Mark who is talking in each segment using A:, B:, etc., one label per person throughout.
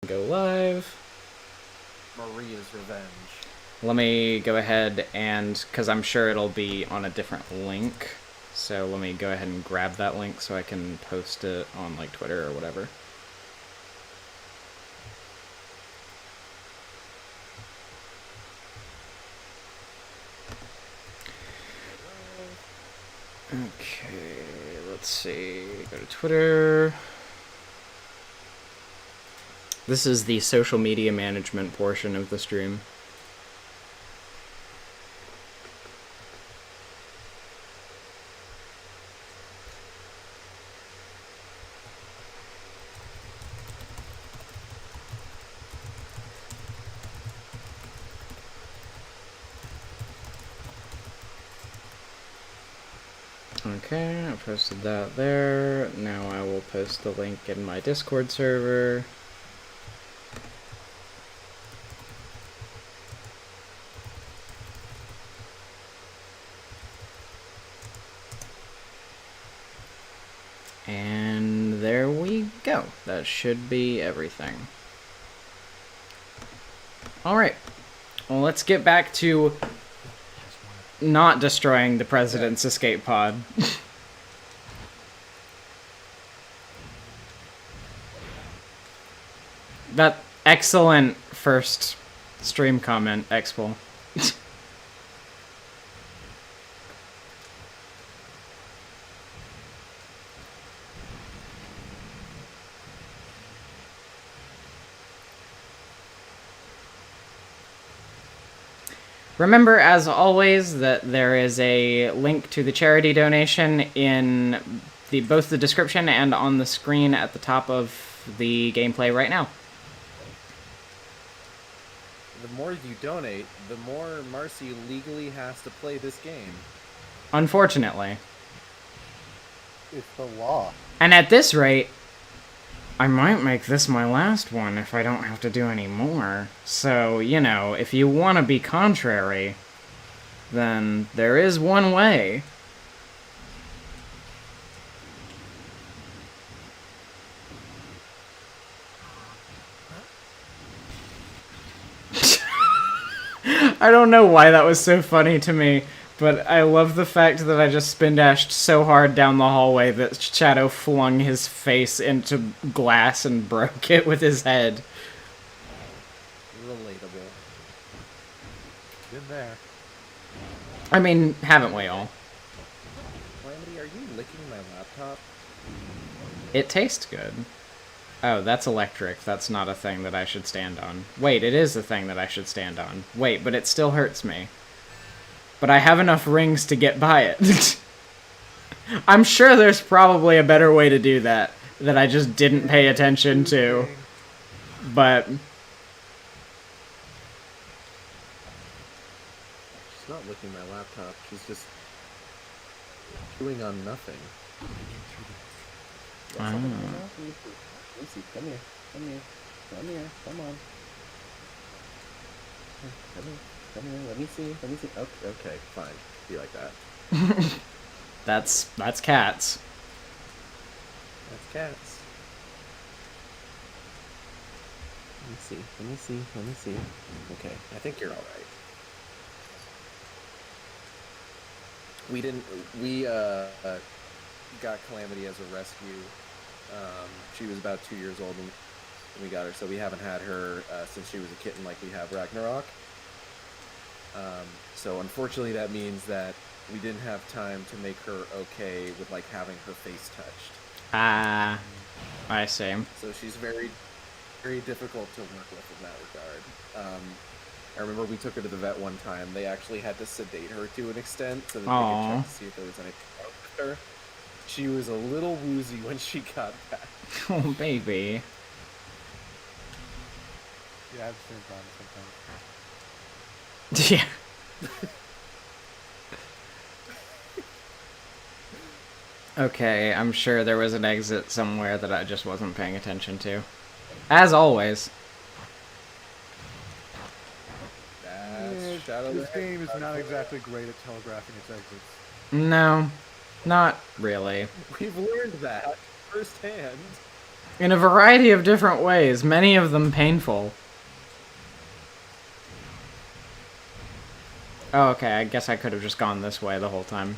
A: go live.
B: Maria's Revenge.
A: Let me go ahead and, because I'm sure it'll be on a different link, so let me go ahead and grab that link so I can post it on like Twitter or whatever. Okay, let's see. Go to Twitter. This is the social media management portion of the stream. Okay, I posted that there. Now I will post the link in my Discord server. And there we go. That should be everything. Alright. Well, let's get back to not destroying the president's escape pod. That excellent first stream comment, Expo. Remember, as always, that there is a link to the charity donation in both the description and on the screen at the top of the gameplay right now.
B: The more you donate, the more Marcy legally has to play this game.
A: Unfortunately.
C: It's the law.
A: And at this rate, I might make this my last one if I don't have to do any more. So, you know, if you want to be contrary, then there is one way. I don't know why that was so funny to me, but I love the fact that I just spin dashed so hard down the hallway that Shadow flung his face into glass and broke it with his head.
B: Relatable.
C: Been there.
A: I mean, haven't we all?
B: Calamity, are you licking my laptop?
A: It tastes good. Oh, that's electric. That's not a thing that I should stand on. Wait, it is a thing that I should stand on. Wait, but it still hurts me. But I have enough rings to get by it. I'm sure there's probably a better way to do that I just didn't pay attention to. But
B: She's not licking my laptop. She's just chewing on nothing.
C: Lucy, come here. Come here. Come here. Come on. Come here. Come here. Let me see. Let me see.
B: Okay, fine. Be like that.
A: that's cats.
B: That's cats.
C: Let me see. Let me see. Let me see. Okay.
B: I think you're alright. We got Calamity as a rescue. She was about 2 years old when we got her, so we haven't had her since she was a kitten like we have Ragnarok. So unfortunately that means that we didn't have time to make her okay with like having her face touched.
A: Ah, I see.
B: So she's very, very difficult to work with in that regard. I remember we took her to the vet one time. They actually had to sedate her to an extent so that they could check to see if there was anything wrong with her. She was a little woozy when she got back.
A: Oh, baby.
C: Yeah, I have the same problem sometimes.
A: Yeah. Okay, I'm sure there was an exit somewhere that I just wasn't paying attention to. As always.
B: That's Shadow
C: This game is not exactly great at telegraphing its exits.
A: No, not really.
B: We've learned that firsthand.
A: In a variety of different ways, many of them painful. Oh, okay, I guess I could have just gone this way the whole time.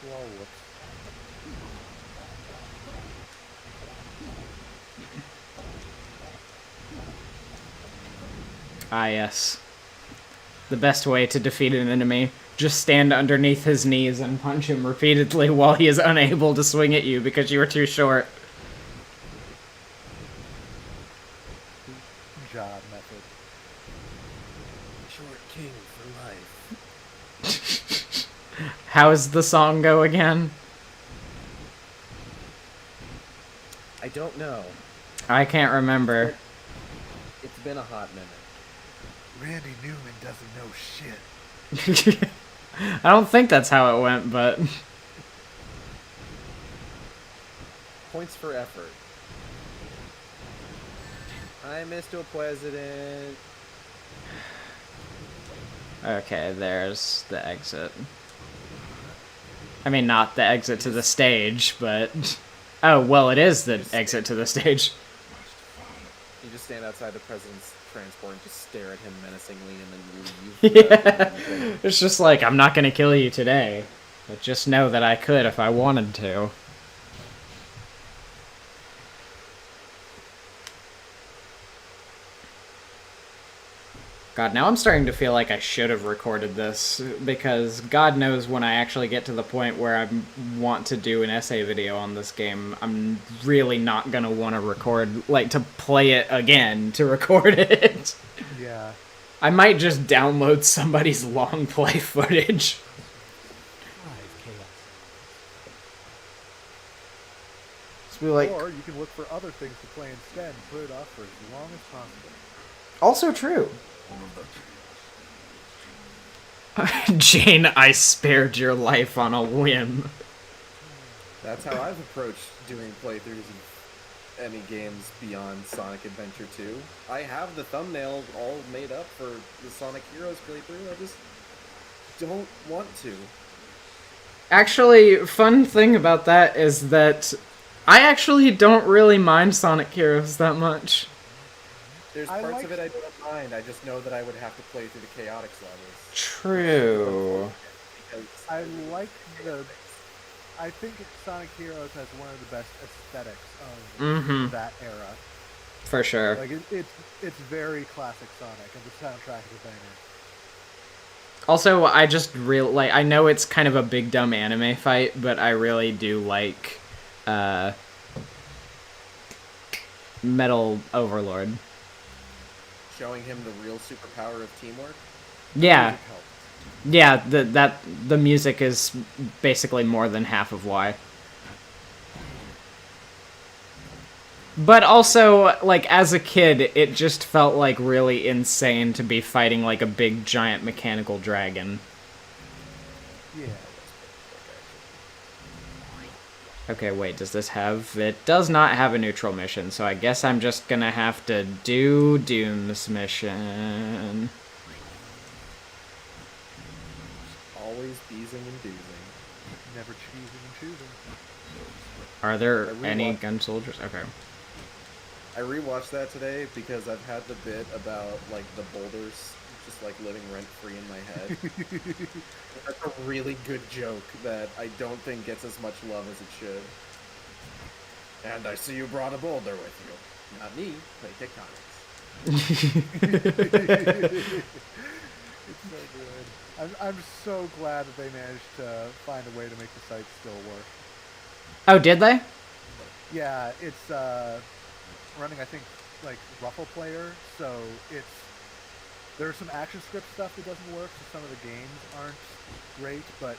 C: Whoa, whoops.
A: Ah, yes. The best way to defeat an enemy. Just stand underneath his knees and punch him repeatedly while he is unable to swing at you because you are too short.
C: Job method.
B: Short king for life.
A: How's the song go again?
B: I don't know.
A: I can't remember.
B: It's been a hot minute.
D: Randy Newman doesn't know shit.
A: I don't think that's how it went, but...
B: Points for effort. Hi, Mr. President.
A: Okay, there's the exit. I mean, not the exit to the stage, but... Oh, well, it is the exit to the stage.
B: You just stand outside the president's transport and just stare at him menacingly and then leave.
A: Yeah. It's just like, I'm not gonna kill you today. But just know that I could if I wanted to. God, now I'm starting to feel like I should have recorded this, because God knows when I actually get to the point where I want to do an essay video on this game, I'm really not gonna want to record, like, to play it again, to record it.
C: Yeah.
A: I might just download somebody's long play footage. Just be like,
D: Or you can look for other things to play instead and put it off for as long as possible.
A: also true. Jane, I spared your life on a whim.
B: That's how I've approached doing playthroughs of any games beyond Sonic Adventure 2. I have the thumbnail all made up for the Sonic Heroes playthrough, I just don't want to.
A: Actually, fun thing about that is that I actually don't really mind Sonic Heroes that much.
B: There's
D: I
B: parts
D: like-
B: of it I don't mind, I just know that I would have to play through the Chaotix levels.
A: True.
B: Because
D: I like the. I think Sonic Heroes has one of the best aesthetics of
A: Mhm.
D: that era.
A: For sure.
D: Like it's very classic Sonic, and the soundtrack is a banger.
A: Also, I just like, I know it's kind of a big dumb anime fight, but I really do like Metal Overlord.
B: showing him the real superpower of teamwork.
A: Yeah.
D: Music helps.
A: Yeah, the music is basically more than half of why. But also, like, as a kid, it just felt like really insane to be fighting like a big giant mechanical dragon.
D: Yeah.
A: Okay, wait, does this have... It does not have a neutral mission, so I guess I'm just gonna have to do Doom's mission.
B: Always beezing and doozing.
D: Never choosing and choosing.
A: Are there
B: I
A: any
B: rewatched-
A: gun soldiers? Okay.
B: I rewatched that today because I've had the bit about like the boulders just like living rent free in my head. That's a really good joke that I don't think gets as much love as it should. And I see you brought a boulder with you. Not me, play tectonics.
D: It's so good. I'm so glad that they managed to find a way to make the site still work.
A: Oh, did they?
D: Yeah, it's running, I think, like Ruffle Player, so there's some action script stuff that doesn't work, so some of the games aren't great, but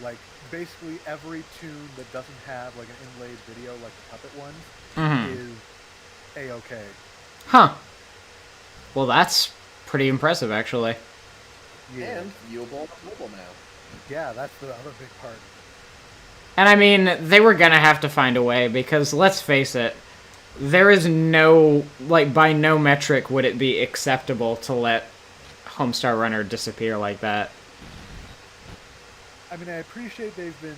D: like basically every tune that doesn't have like an inlaid video like the puppet ones
A: Mm-hmm.
D: is A-okay.
A: Huh. Well, that's pretty impressive, actually.
D: Yeah.
B: And viewable on mobile now.
D: Yeah, that's the other big part.
A: And I mean, they were gonna have to find a way, because let's face it, there is no, like, by no metric would it be acceptable to let Homestar Runner disappear like that.
D: I mean, I appreciate they've been,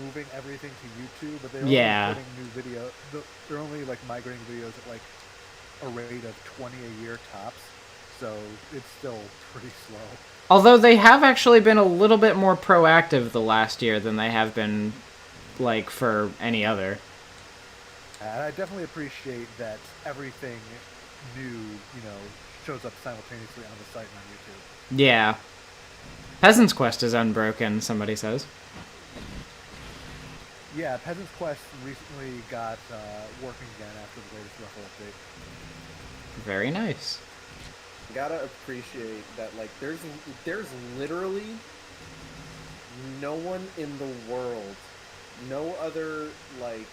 D: moving everything to YouTube, but they're
A: Yeah.
D: only putting new video. They're only like migrating videos at like a rate of 20 a year tops, so it's still pretty slow.
A: Although they have actually been a little bit more proactive the last year than they have been, like, for any other.
D: And I definitely appreciate that everything new, shows up simultaneously on the site and on YouTube.
A: Yeah. Peasant's Quest is unbroken, somebody says.
D: Yeah, Peasant's Quest recently got working again after the latest Ruffle update.
A: Very nice.
B: Gotta appreciate that, like, there's literally no one in the world, no other, like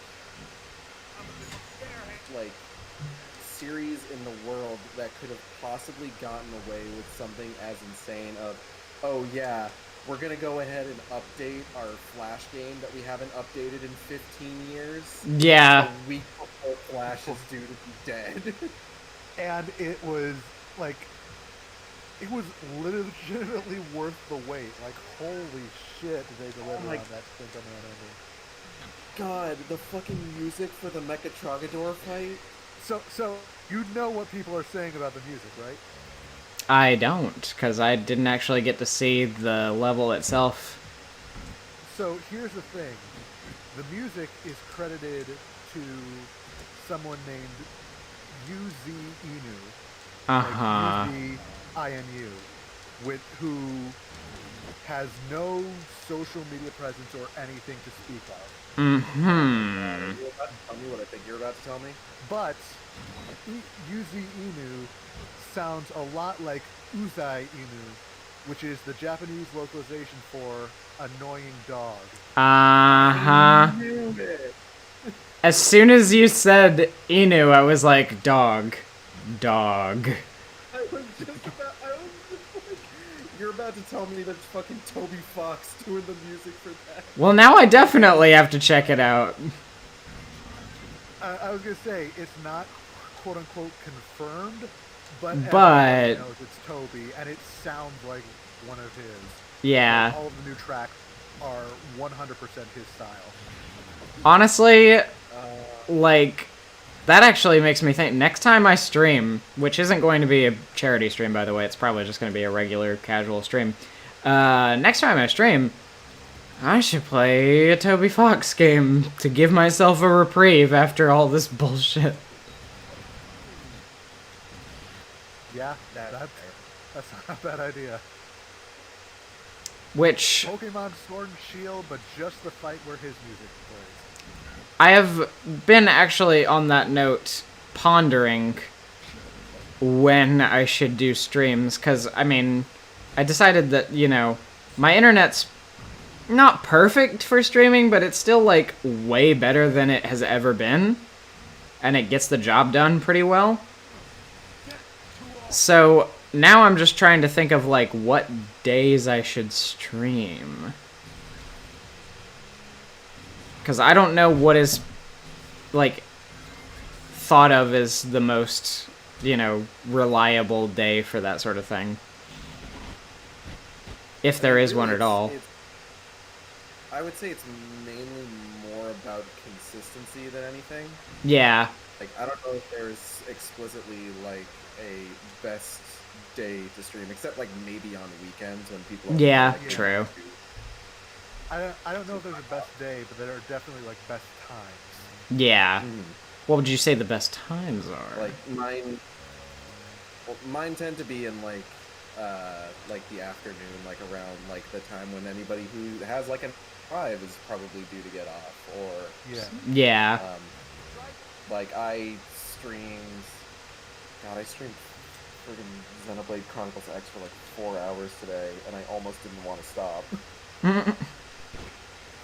B: series in the world that could have possibly gotten away with something as insane of, oh yeah, we're gonna go ahead and update our Flash game that we haven't updated in 15 years.
A: Yeah.
B: A week before Flash is due to be dead.
D: And it was like, it was legitimately worth the wait. Like, holy shit, did they deliver on that Splinter Man ending?
B: God, the fucking music for the Mechatrogador fight.
D: So you know what people are saying about the music, right?
A: I don't, because I didn't actually get to see the level itself.
D: So here's the thing. The music is credited to someone named UZ Inu.
A: Uh-huh.
D: Like UZINU, who has no social media presence or anything to speak of.
A: Mm-hmm.
B: You're about to tell me what I think you're about to tell me?
D: But UZ Inu sounds a lot like Uzai Inu, which is the Japanese localization for annoying dog.
A: Uh-huh. As soon as you said Inu, I was like, dog. Dog.
B: I was just like, you're about to tell me that's fucking Toby Fox doing the music for that.
A: Well, now I definitely have to check it out.
D: I was gonna say, it's not quote unquote confirmed, but
A: But
D: knows it's Toby, and it sounds like one of his.
A: yeah.
D: All of the new tracks are 100% his style.
A: Honestly, like, that actually makes me think, next time I stream, which isn't going to be a charity stream, by the way, it's probably just going to be a regular, casual stream. Next time I stream, I should play a Toby Fox game to give myself a reprieve after all this bullshit.
D: Yeah, that's not a bad idea.
A: Which
D: Pokemon Sword and Shield, but just the fight where his music plays.
A: I have been actually, on that note, pondering when I should do streams, because, I mean, I decided that, my internet's not perfect for streaming, but it's still, like, way better than it has ever been, and it gets the job done pretty well. So, now I'm just trying to think of, like, what days I should stream. Because I don't know what is, like, thought of as the most, reliable day for that sort of thing. If there is one at all.
B: I would say it's mainly more about consistency than anything.
A: Yeah.
B: Like, I don't know if there's explicitly, like, a best day to stream, except, like, maybe on weekends when people are...
A: Yeah,
B: like,
A: true.
D: I don't know if there's a best day, but there are definitely, like, best times.
A: Yeah. What would you say the best times are?
B: Like, mine tend to be in, like the afternoon, like, around, like, the time when anybody who has, like, a 5 is probably due to get off, or...
A: Yeah.
B: Like, I streamed friggin' Xenoblade Chronicles X for, like, 4 hours today, and I almost didn't want to stop.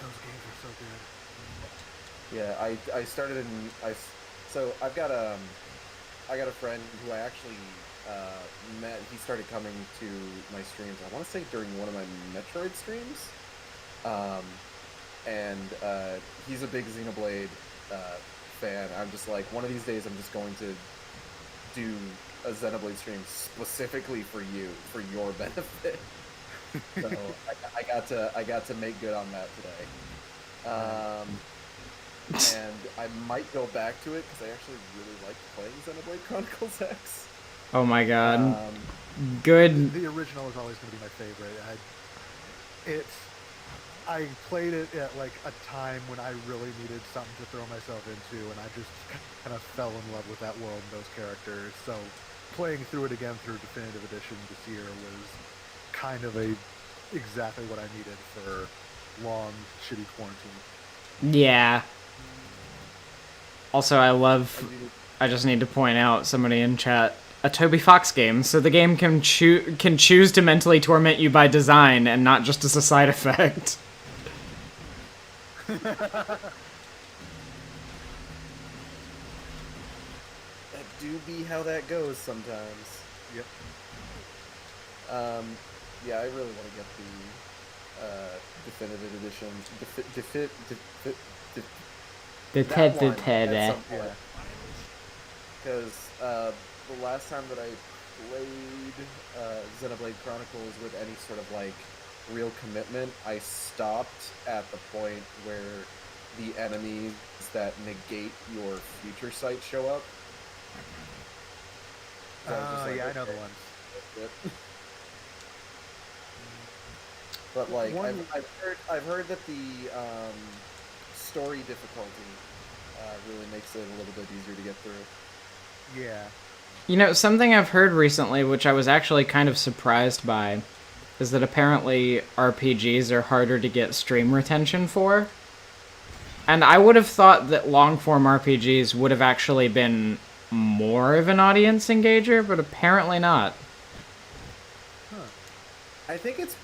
D: Those games are so good.
B: Yeah, I started so I've got I got a friend who I actually met. He started coming to my streams, I want to say during one of my Metroid streams, and he's a big Xenoblade fan. I'm just like, one of these days I'm just going to do a Xenoblade stream specifically for you, for your benefit. So I got to make good on that today. And I might go back to it because I actually really liked playing Xenoblade Chronicles X.
A: Oh my god.
B: Um,
A: Good.
D: The original is always going to be my favorite. I played it at like a time when I really needed something to throw myself into, and I just kind of fell in love with that world and those characters. So playing through it again through Definitive Edition this year was kind of exactly what I needed for long, shitty quarantine.
A: Yeah. Also, I just need to point out somebody in chat. A Toby Fox game, so the game can choose to mentally torment you by design and not just as a side effect.
B: That do be how that goes sometimes.
D: Yep.
B: Yeah, I really want to get the definitive edition. That one at some point. Because the last time that I played Xenoblade Chronicles with any sort of like real commitment, I stopped at the point where the enemies that negate your future sight show up. So
D: Yeah, I know the ones.
B: But like, I've heard that the story difficulty really makes it a little bit easier to get through.
D: Yeah.
A: You know, something I've heard recently, which I was actually kind of surprised by, is that apparently RPGs are harder to get stream retention for. And I would have thought that long-form RPGs would have actually been more of an audience engager, but apparently not.
B: I think it's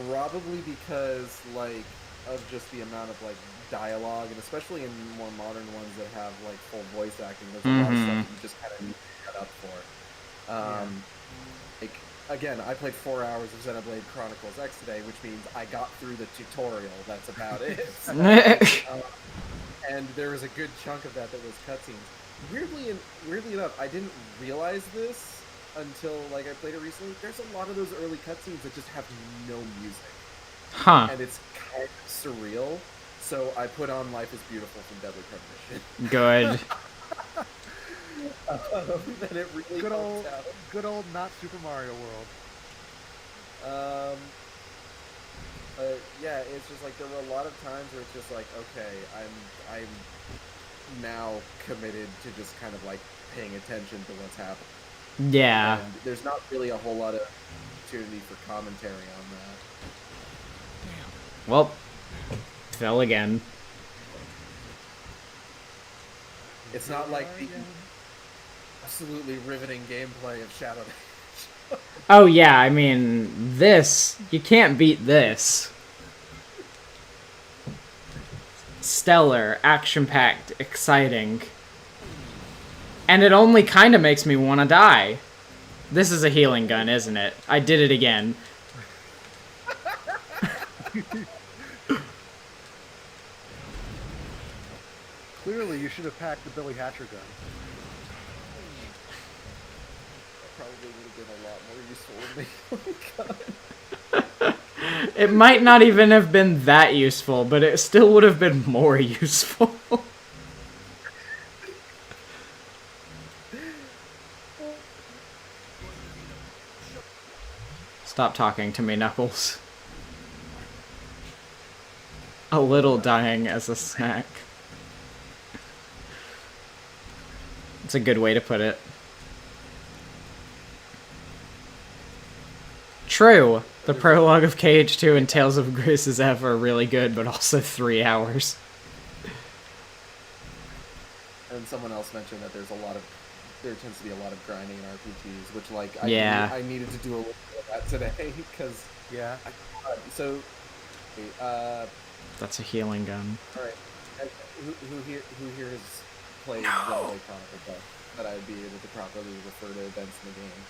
B: probably because, like, of just the amount of, like, dialogue, and especially in more modern ones that have, like, full voice acting, there's a lot of stuff that you just kind of need to get up for. Like, again, I played 4 hours of Xenoblade Chronicles X today, which means I got through the tutorial. That's about it. And there was a good chunk of that was cutscenes. Weirdly enough, I didn't realize this until like I played it recently. There's a lot of those early cutscenes that just have no music.
A: Huh.
B: And it's kind of surreal. So I put on Life is Beautiful from Deadly Premonition.
A: Good.
B: And it really
D: good old not Super Mario World.
B: Yeah, it's just like there were a lot of times where it's just like, okay, I'm now committed to just kind of like paying attention to what's happening.
A: Yeah.
B: And there's not really a whole lot of opportunity for commentary on that.
A: Well, fell again.
B: It's not like the absolutely riveting gameplay of Shadow Dash.
A: Oh yeah, I mean, this, you can't beat this. Stellar, action-packed, exciting. And it only kind of makes me want to die. This is a healing gun, isn't it? I did it again.
D: Clearly, you should have packed the Billy Hatcher gun.
B: Probably would have been a lot more useful to me. Oh, God.
A: It might not even have been that useful, but it still would have been more useful. Stop talking to me, Knuckles. A little dying as a snack. It's a good way to put it. True. The prologue of KH2 and Tales of Grace's F are really good, but also 3 hours.
B: And someone else mentioned that there tends to be a lot of grinding in RPGs, which like I needed to do a little bit of that today because
A: That's a healing gun.
B: All right, who here has played Xenoblade Chronicles that I would be able to properly refer to events in the game?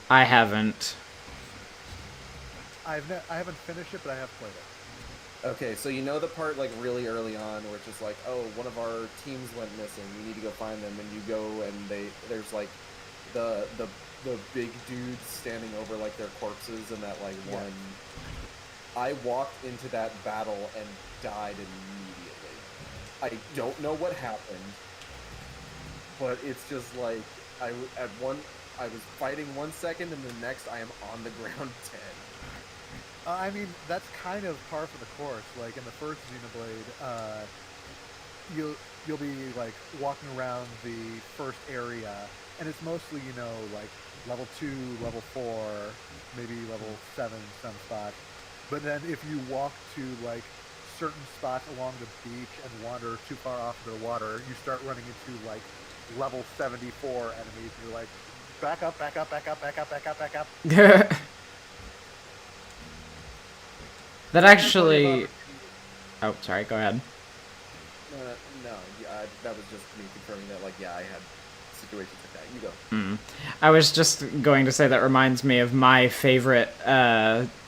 A: I haven't.
D: I haven't finished it, but I have played it.
B: Okay, so you know the part like really early on where it's just like, oh, one of our teams went missing. You need to go find them, and you go and there's like the big dudes standing over like their corpses in that like one I walked into that battle and died immediately. I don't know what happened, but it's just like I was fighting 1 second, and the next I am on the ground dead.
D: I mean, that's kind of par for the course. Like in the first Xenoblade, you'll be like walking around the first area, and it's mostly like level 2, level 4, maybe level 7 some spots. But then if you walk to like certain spots along the beach and wander too far off the water, you start running into like level 74 enemies. And you're like, back up, back up, back up, back up, back up, back up.
A: That actually... Oh, sorry, go ahead.
B: No, yeah, that was just me confirming that, like, yeah, I had situations like that. You go.
A: I was just going to say that reminds me of my favorite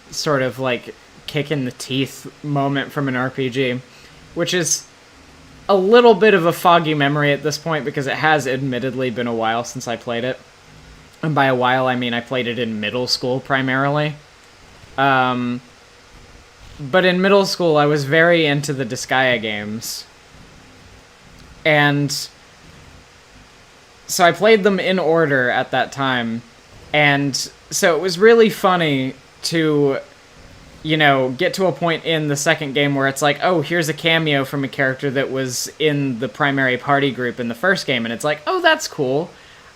A: sort of, like, kick in the teeth moment from an RPG, which is a little bit of a foggy memory at this point because it has admittedly been a while since I played it. And by a while, I mean I played it in middle school primarily. But in middle school, I was very into the Disgaea games. And so I played them in order at that time. And so it was really funny to, get to a point in the second game where it's like, oh, here's a cameo from a character that was in the primary party group in the first game. And it's like, oh, that's cool.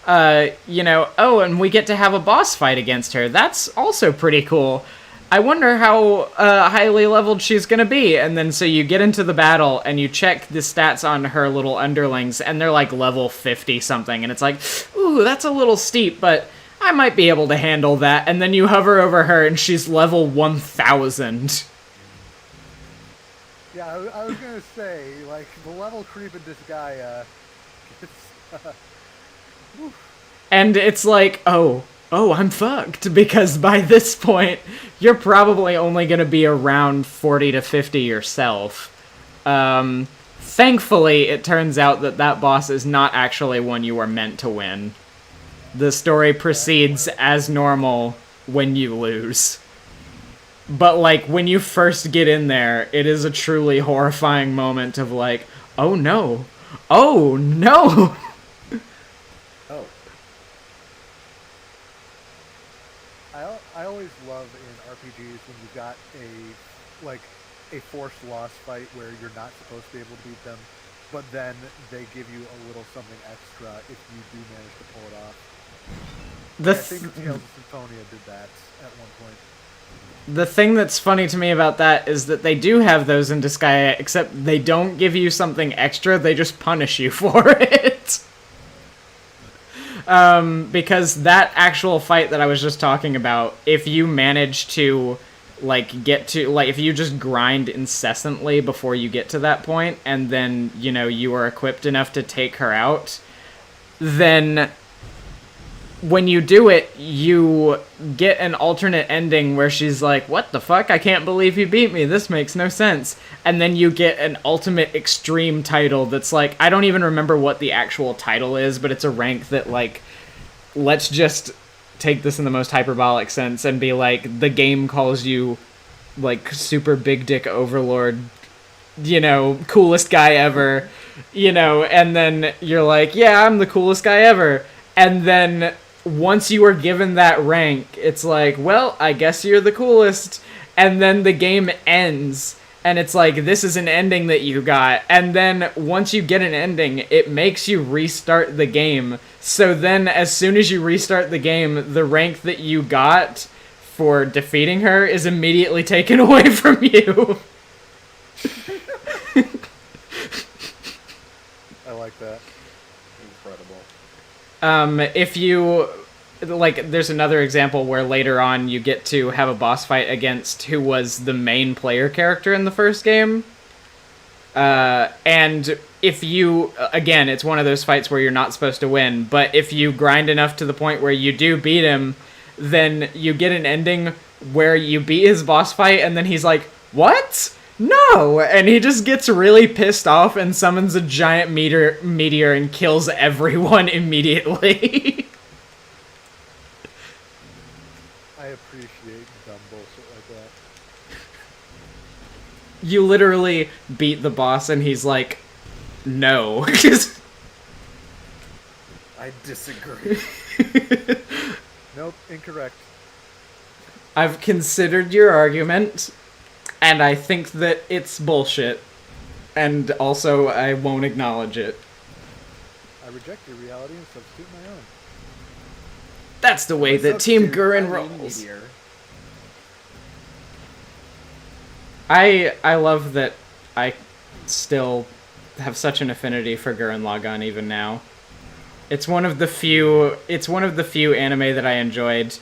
A: Oh, and we get to have a boss fight against her. That's also pretty cool. I wonder how highly leveled she's gonna be. And then so you get into the battle and you check the stats on her little underlings and they're like level 50 something. And it's like, ooh, that's a little steep, but I might be able to handle that. And then you hover over her and she's level 1000.
D: Yeah, I was gonna say, like, the level creep in Disgaea,
A: and it's like, oh, I'm fucked, because by this point, you're probably only going to be around 40 to 50 yourself. Thankfully, it turns out that boss is not actually one you are meant to win. The story proceeds as normal when you lose. But, like, when you first get in there, it is a truly horrifying moment of, like, oh no. Oh no!
B: Oh.
D: I always love in RPGs when you've got a forced loss fight where you're not supposed to be able to beat them, but then they give you a little something extra if you do manage to pull it off. I think Tales of Symphonia did that at one point.
A: The thing that's funny to me about that is that they do have those in Disgaea, except they don't give you something extra, they just punish you for it. Because that actual fight that I was just talking about, if you manage to, like, if you just grind incessantly before you get to that point, and then, you are equipped enough to take her out, then when you do it, you get an alternate ending where she's like, what the fuck? I can't believe you beat me. This makes no sense. And then you get an ultimate extreme title that's like, I don't even remember what the actual title is, but it's a rank that, like, let's just take this in the most hyperbolic sense and be like, the game calls you, like, super big dick overlord, coolest guy ever, and then you're like, yeah, I'm the coolest guy ever. And then once you are given that rank, it's like, well, I guess you're the coolest. And then the game ends, and it's like, this is an ending that you got. And then once you get an ending, it makes you restart the game. So then as soon as you restart the game, the rank that you got for defeating her is immediately taken away from you.
D: I like that.
B: Incredible.
A: If you, like, there's another example where later on you get to have a boss fight against who was the main player character in the first game. And if you, again, it's one of those fights where you're not supposed to win, but if you grind enough to the point where you do beat him, then you get an ending where you beat his boss fight, and then he's like, what? No! And he just gets really pissed off and summons a giant meteor and kills everyone immediately.
D: I appreciate dumb bullshit like that.
A: You literally beat the boss and he's like, no.
B: I disagree.
D: Nope, incorrect.
A: I've considered your argument, and I think that it's bullshit. And also, I won't acknowledge it.
D: I reject your reality and substitute my own.
A: That's the way that Team Gurren rolls.
B: Meteor.
A: I love that I still have such an affinity for Gurren Lagann even now. It's one of the few anime that I enjoyed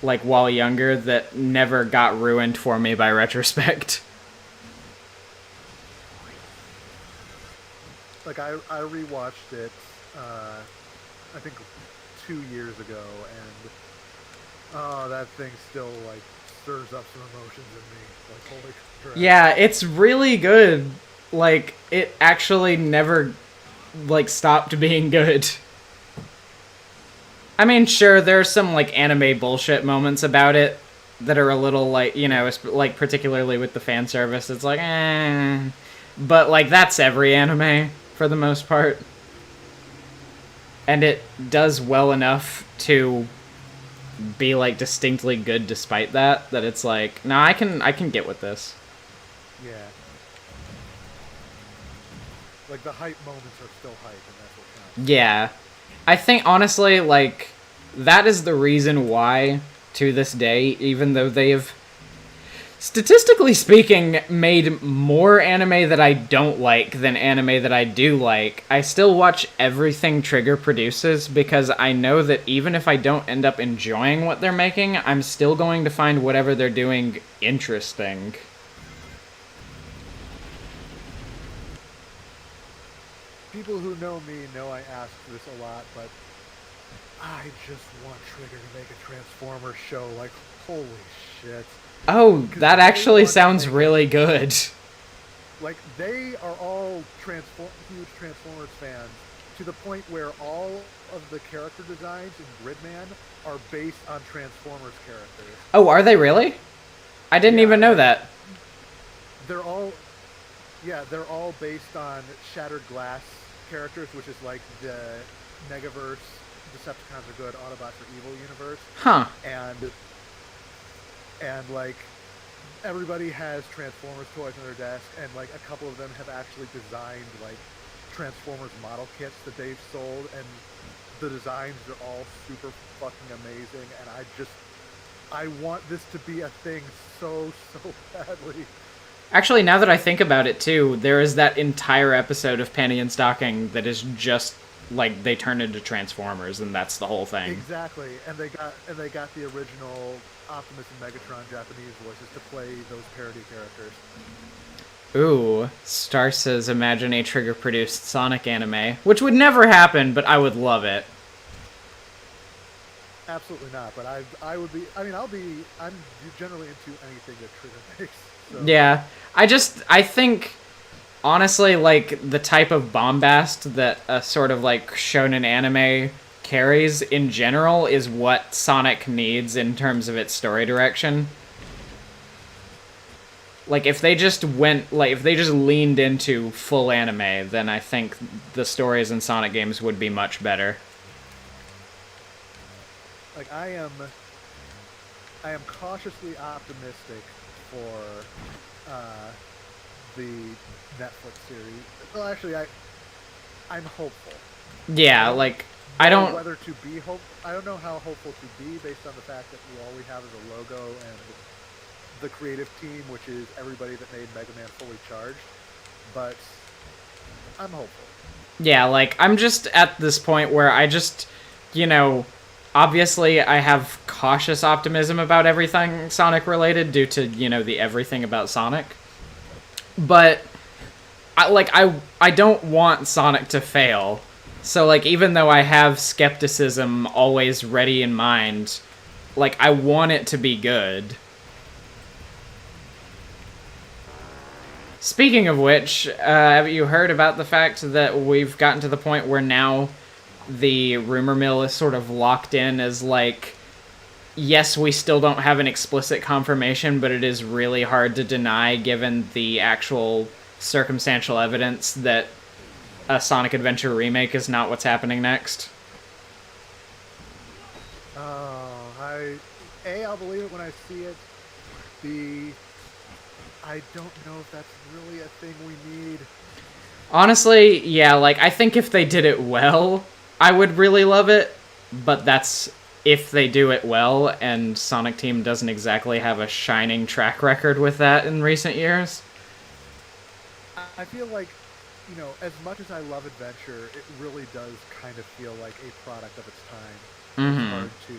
A: like while younger that never got ruined for me by retrospect.
D: Like I rewatched it, I think 2 years ago, and oh, that thing still like stirs up some emotions in me. Like holy crap.
A: Yeah, it's really good. Like it actually never like stopped being good. I mean, sure, there's some like anime bullshit moments about it that are a little like, you know, like particularly with the fan service. It's like, but like that's every anime for the most part, and it does well enough to be like distinctly good despite that. That it's like, no, I can get with this.
D: Yeah. Like the hype moments are still hype, and that's what counts.
A: Yeah. I think, honestly, like, that is the reason why, to this day, even though they have, statistically speaking, made more anime that I don't like than anime that I do like, I still watch everything Trigger produces because I know that even if I don't end up enjoying what they're making, I'm still going to find whatever they're doing interesting.
D: People who know me know I ask this a lot, but I just want Trigger to make a Transformers show. Like, holy shit.
A: Oh, that actually
D: want to
A: sounds
D: make
A: really good.
D: Like, they are all huge Transformers fans, to the point where all of the character designs in Gridman are based on Transformers characters.
A: Oh, are they really? I didn't
D: Yeah,
A: even know
D: like,
A: that.
D: They're all based on Shattered Glass characters, which is like the Negaverse, Decepticons are good, Autobots are evil universe.
A: Huh.
D: And like everybody has Transformers toys on their desk, and like a couple of them have actually designed like Transformers model kits that they've sold, and the designs are all super fucking amazing, and I want this to be a thing so badly.
A: Actually, now that I think about it too, there is that entire episode of Penny and Stocking that is just like they turn into Transformers, and that's the whole thing.
D: Exactly, and they got the original Optimus and Megatron Japanese voices to play those parody characters.
A: Ooh, Star says, imagine a Trigger-produced Sonic anime, which would never happen, but I would love it.
D: Absolutely not, but I would be. I mean, I'm generally into anything that Trigger makes. So.
A: Yeah, I think, honestly, like, the type of bombast that a sort of, like, shonen anime carries in general is what Sonic needs in terms of its story direction. Like, if they just leaned into full anime, then I think the stories in Sonic games would be much better.
D: Like, I am cautiously optimistic for the Netflix series. Well, actually, I'm hopeful.
A: Yeah, like, I don't...
D: whether to be I don't know how hopeful to be based on the fact that all we have is a logo and the creative team, which is everybody that made Mega Man Fully Charged. But I'm hopeful.
A: Yeah, like, I'm just at this point where I just, you know, obviously I have cautious optimism about everything Sonic related due to, you know, the everything about Sonic. But I don't want Sonic to fail. So, like, even though I have skepticism always ready in mind, like, I want it to be good. Speaking of which, have you heard about the fact that we've gotten to the point where now the rumor mill is sort of locked in as, like, yes, we still don't have an explicit confirmation, but it is really hard to deny given the actual circumstantial evidence that a Sonic Adventure remake is not what's happening next.
D: I'll believe it when I see it. I don't know if that's really a thing we need.
A: Honestly, yeah, like, I think if they did it well, I would really love it, but that's if they do it well, and Sonic Team doesn't exactly have a shining track record with that in recent years.
D: I feel like, as much as I love Adventure, it really does kind of feel like a product of its time. It's hard to...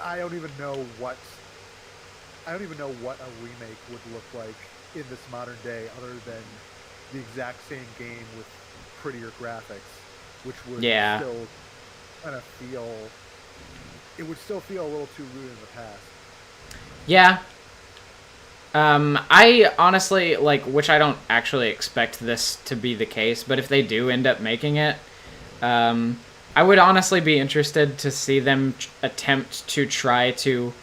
D: I don't even know what a remake would look like in this modern day, other than the exact same game with prettier graphics, which would still kind of feel... It would still feel a little too rooted in the past.
A: Yeah. I honestly, like, which I don't actually expect this to be the case, but if they do end up making it, I would honestly be interested to see them attempt to try to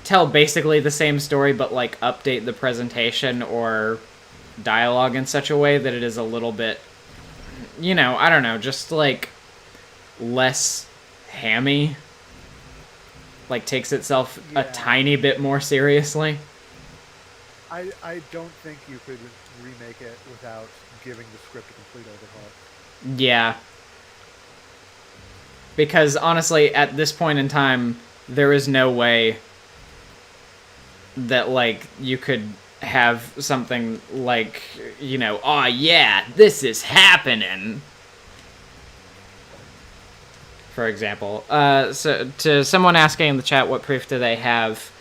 A: tell basically the same story, but, like, update the presentation or dialogue in such a way that it is a little bit, I don't know, just, like, less hammy. Like, takes itself a tiny bit more seriously.
D: I don't think you could remake it without giving the script a complete overhaul.
A: Yeah. Because, honestly, at this point in time, there is no way that, like, you could have something like, oh yeah, this is happening. For example. So to someone asking in the chat what proof do they have,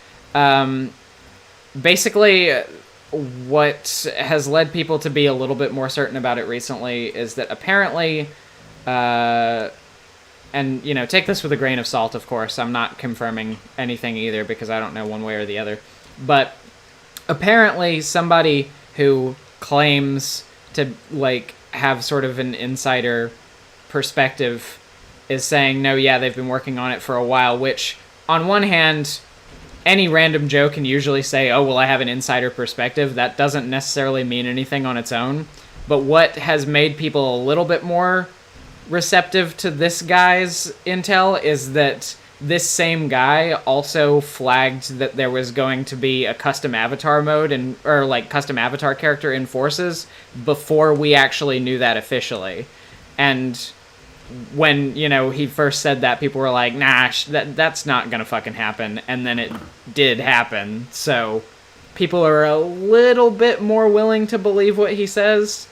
A: basically what has led people to be a little bit more certain about it recently is that apparently, and, take this with a grain of salt, of course, I'm not confirming anything either because I don't know one way or the other, but apparently somebody who claims to, like, have sort of an insider perspective is saying, no, yeah, they've been working on it for a while, which, on one hand, any random Joe can usually say, oh, well, I have an insider perspective. That doesn't necessarily mean anything on its own. But what has made people a little bit more receptive to this guy's intel is that this same guy also flagged that there was going to be a custom avatar mode or like custom avatar character in Forces before we actually knew that officially. And when, he first said that, people were like, nah, that's not gonna fucking happen. And then it did happen. So people are a little bit more willing to believe what he says.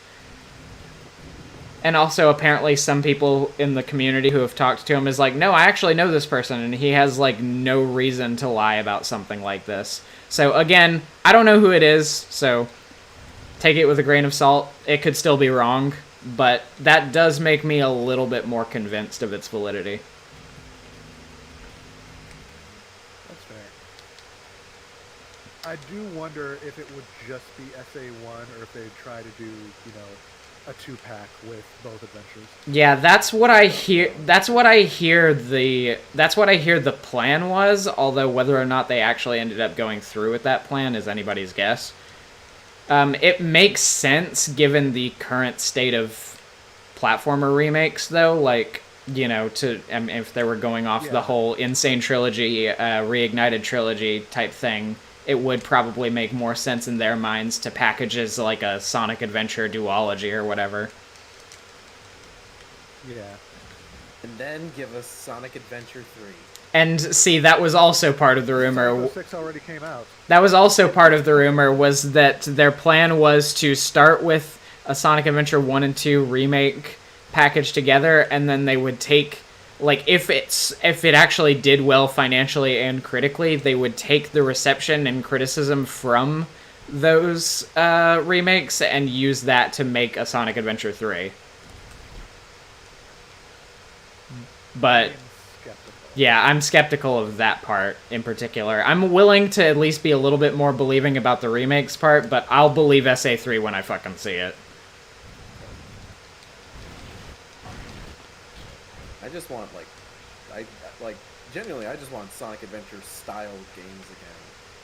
A: And also, apparently, some people in the community who have talked to him is like, no, I actually know this person, and he has, like, no reason to lie about something like this. So, again, I don't know who it is, so take it with a grain of salt. It could still be wrong, but that does make me a little bit more convinced of its validity.
D: That's fair. I do wonder if it would just be SA1 or if they'd try to do, a 2-pack with both adventures.
A: Yeah, that's what I hear. That's what I hear the plan was, although whether or not they actually ended up going through with that plan is anybody's guess. It makes sense given the current state of platformer remakes, though, like, if they were going off the whole Insane Trilogy, Reignited Trilogy type thing, it would probably make more sense in their minds to package as like a Sonic Adventure duology or whatever.
B: Yeah. And then give us Sonic Adventure 3.
A: And see, that was also part of the rumor.
D: Sonic 06 already came out.
A: That was also part of the rumor, was that their plan was to start with a Sonic Adventure 1 and 2 remake packaged together, and then they would take, like, if it actually did well financially and critically, they would take the reception and criticism from those remakes and use that to make a Sonic Adventure 3. But yeah, I'm skeptical of that part in particular. I'm willing to at least be a little bit more believing about the remakes part, but I'll believe SA3 when I fucking see it.
B: I just want, like, I like genuinely. I just want Sonic Adventure style games again.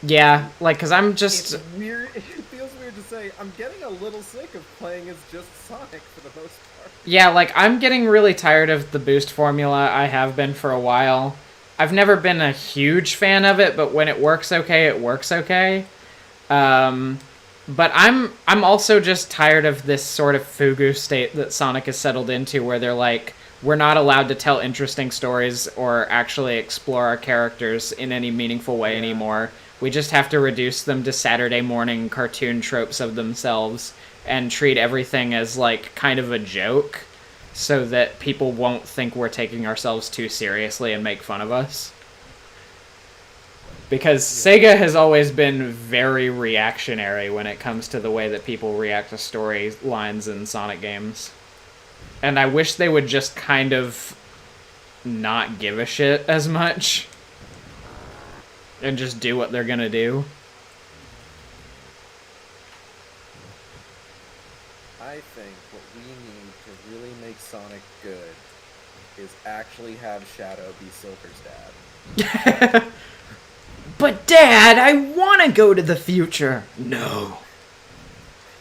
A: Yeah, like, because I'm just...
B: It's weird. It feels weird to say. I'm getting a little sick of playing as just Sonic for the most part.
A: Yeah, like, I'm getting really tired of the boost formula. I have been for a while. I've never been a huge fan of it, but when it works okay, it works okay. But I'm also just tired of this sort of fugu state that Sonic has settled into, where they're like, we're not allowed to tell interesting stories or actually explore our characters in any meaningful way anymore. We just have to reduce them to Saturday morning cartoon tropes of themselves and treat everything as, like, kind of a joke so that people won't think we're taking ourselves too seriously and make fun of us. Because Sega has always been very reactionary when it comes to the way that people react to storylines in Sonic games. And I wish they would just kind of not give a shit as much. And just do what they're gonna do.
B: I think what we need to really make Sonic good is actually have Shadow be Silver's dad.
A: But Dad, I want to go to the future. No.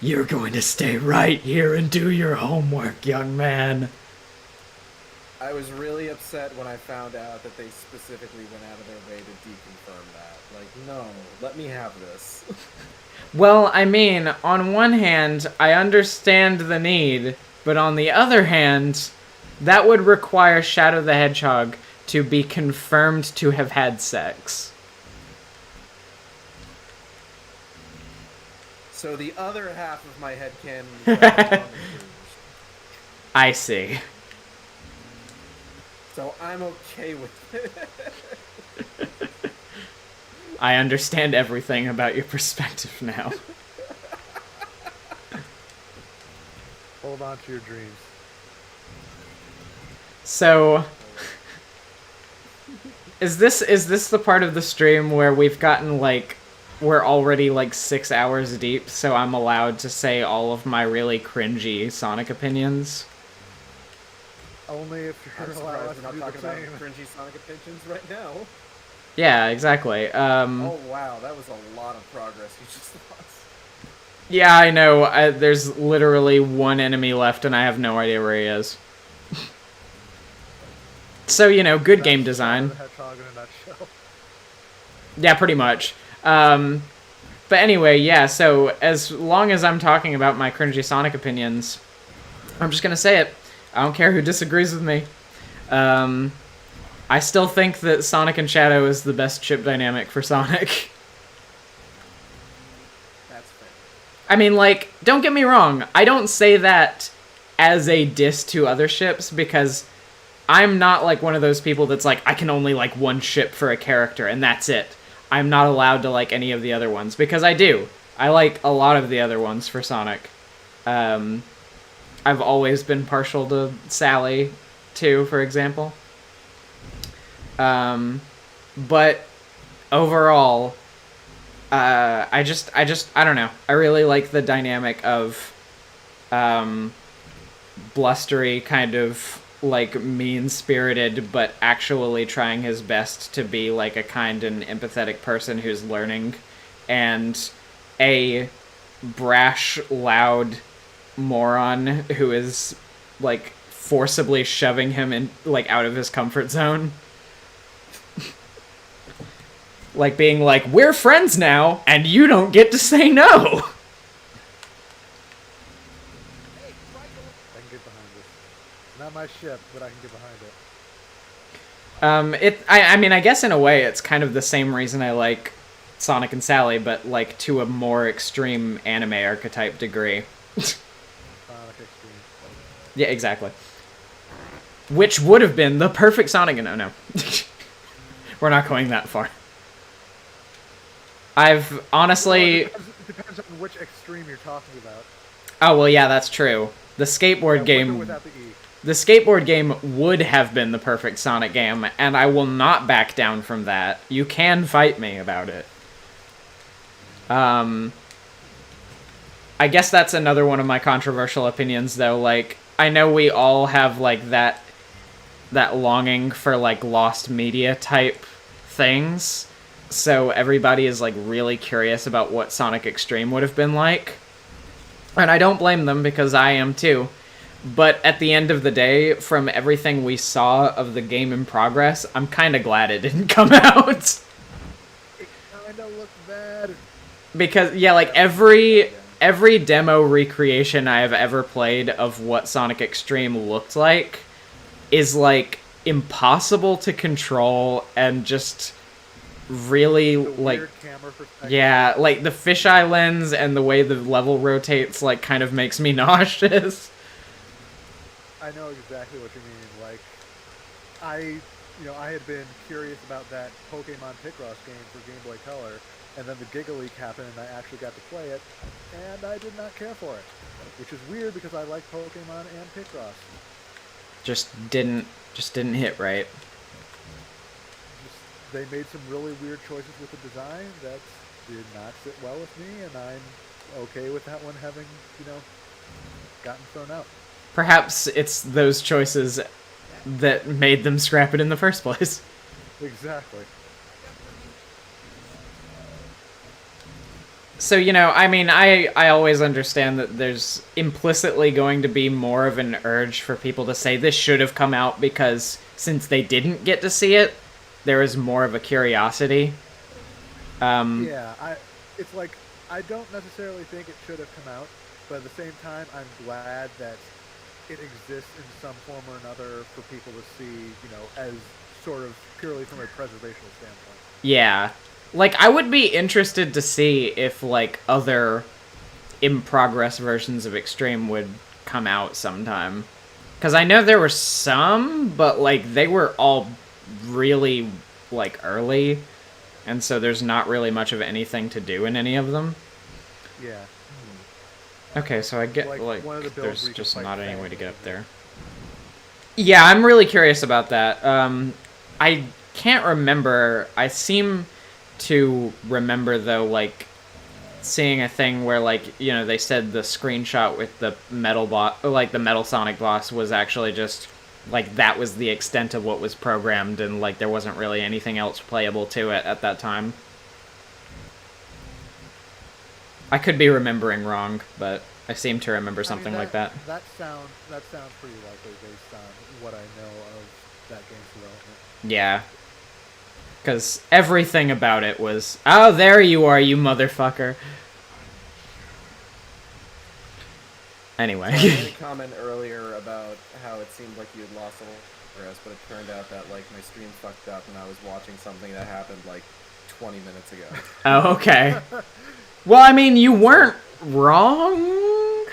A: You're going to stay right here and do your homework, young man.
B: I was really upset when I found out that they specifically went out of their way to deconfirm that. Like, no, let me have this.
A: Well, I mean, on one hand, I understand the need, but on the other hand, that would require Shadow the Hedgehog to be confirmed to have had sex.
B: So the other half of my headcanon is that
A: I see.
B: so I'm okay with it.
A: I understand everything about your perspective now.
D: Hold on to your dreams.
A: So, is this the part of the stream where we've gotten, like, we're already, like, 6 hours deep, so I'm allowed to say all of my really cringy Sonic opinions?
D: Only if
B: I'm
D: you're allowed
B: surprised
D: to
B: we're not
D: do
B: talking
D: the
B: about
D: same.
B: cringy Sonic opinions right now.
A: Yeah, exactly.
B: Oh wow, that was a lot of progress you just lost.
A: Yeah, I know. There's literally one enemy left, and I have no idea where he is. So, you know, good game design.
D: The Hedgehog in a nutshell.
A: Yeah, pretty much. But anyway, yeah, so as long as I'm talking about my cringy Sonic opinions, I'm just gonna say it. I don't care who disagrees with me. I still think that Sonic and Shadow is the best chip dynamic for Sonic.
B: That's fair.
A: I mean, like, don't get me wrong. I don't say that as a diss to other ships, because I'm not, like, one of those people that's like, I can only like one ship for a character, and that's it. I'm not allowed to like any of the other ones, because I do. I like a lot of the other ones for Sonic. I've always been partial to Sally, too, for example. But overall, I don't know. I really like the dynamic of blustery, kind of like mean-spirited, but actually trying his best to be like a kind and empathetic person who's learning, and a brash, loud moron who is like forcibly shoving him in, like, out of his comfort zone. Like being like, we're friends now, and you don't get to say no.
D: I can get behind this. Not my ship, but I can get behind it.
A: I mean, I guess in a way it's kind of the same reason I like Sonic and Sally, but like to a more extreme anime archetype degree.
D: Sonic Extreme.
A: Yeah, exactly. Which would have been the perfect Sonic. No. We're not going that far. I've honestly...
D: Well, it depends on which extreme you're talking about.
A: Oh, well, yeah, that's true. The skateboard
D: Yeah,
A: game...
D: without the E.
A: The skateboard game would have been the perfect Sonic game, and I will not back down from that. You can fight me about it. I guess that's another one of my controversial opinions, though. Like, I know we all have, like, that that longing for like lost media type things. So everybody is like really curious about what Sonic Extreme would have been like. And I don't blame them because I am too. But at the end of the day, from everything we saw of the game in progress, I'm kind of glad it didn't come out.
D: It kind of looked bad.
A: Because, yeah, like every demo recreation I have ever played of what Sonic Extreme looked like is like impossible to control and just really like yeah, like the fisheye lens and the way the level rotates like kind of makes me nauseous.
D: I know exactly what you mean. Like, I had been curious about that Pokemon Picross game for Game Boy Color, and then the Giga Leak happened, and I actually got to play it, and I did not care for it, which is weird because I like Pokemon and Picross.
A: Just didn't hit right.
D: They made some really weird choices with the design that did not sit well with me, and I'm okay with that one having, gotten thrown out.
A: Perhaps it's those choices that made them scrap it in the first place.
D: Exactly.
A: So, I mean, I always understand that there's implicitly going to be more of an urge for people to say this should have come out because since they didn't get to see it, there is more of a curiosity.
D: It's like, I don't necessarily think it should have come out, but at the same time, I'm glad that it exists in some form or another for people to see, as sort of purely from a preservational standpoint.
A: Yeah. Like, I would be interested to see if, like, other in-progress versions of Extreme would come out sometime. Because I know there were some, but, like, they were all really, like, early. And so there's not really much of anything to do in any of them.
D: Yeah.
A: Okay, so I get, like there's just not any way to get up there. Yeah, I'm really curious about that. I can't remember. I seem to remember, though, like, seeing a thing where, like, they said the screenshot with the metal boss, like, the Metal Sonic boss was actually just, like, that was the extent of what was programmed, and, like, there wasn't really anything else playable to it at that time. I could be remembering wrong, but I seem to remember something like that.
D: That sounds pretty likely based on what I know of that game's development.
A: Yeah. Because everything about it was, oh, there you are, you motherfucker. Anyway.
B: So I made a comment earlier about how it seemed like you had lost a little progress, but it turned out that, like, my stream fucked up and I was watching something that happened, like, 20 minutes ago.
A: Oh, okay. Well, I mean, you weren't wrong.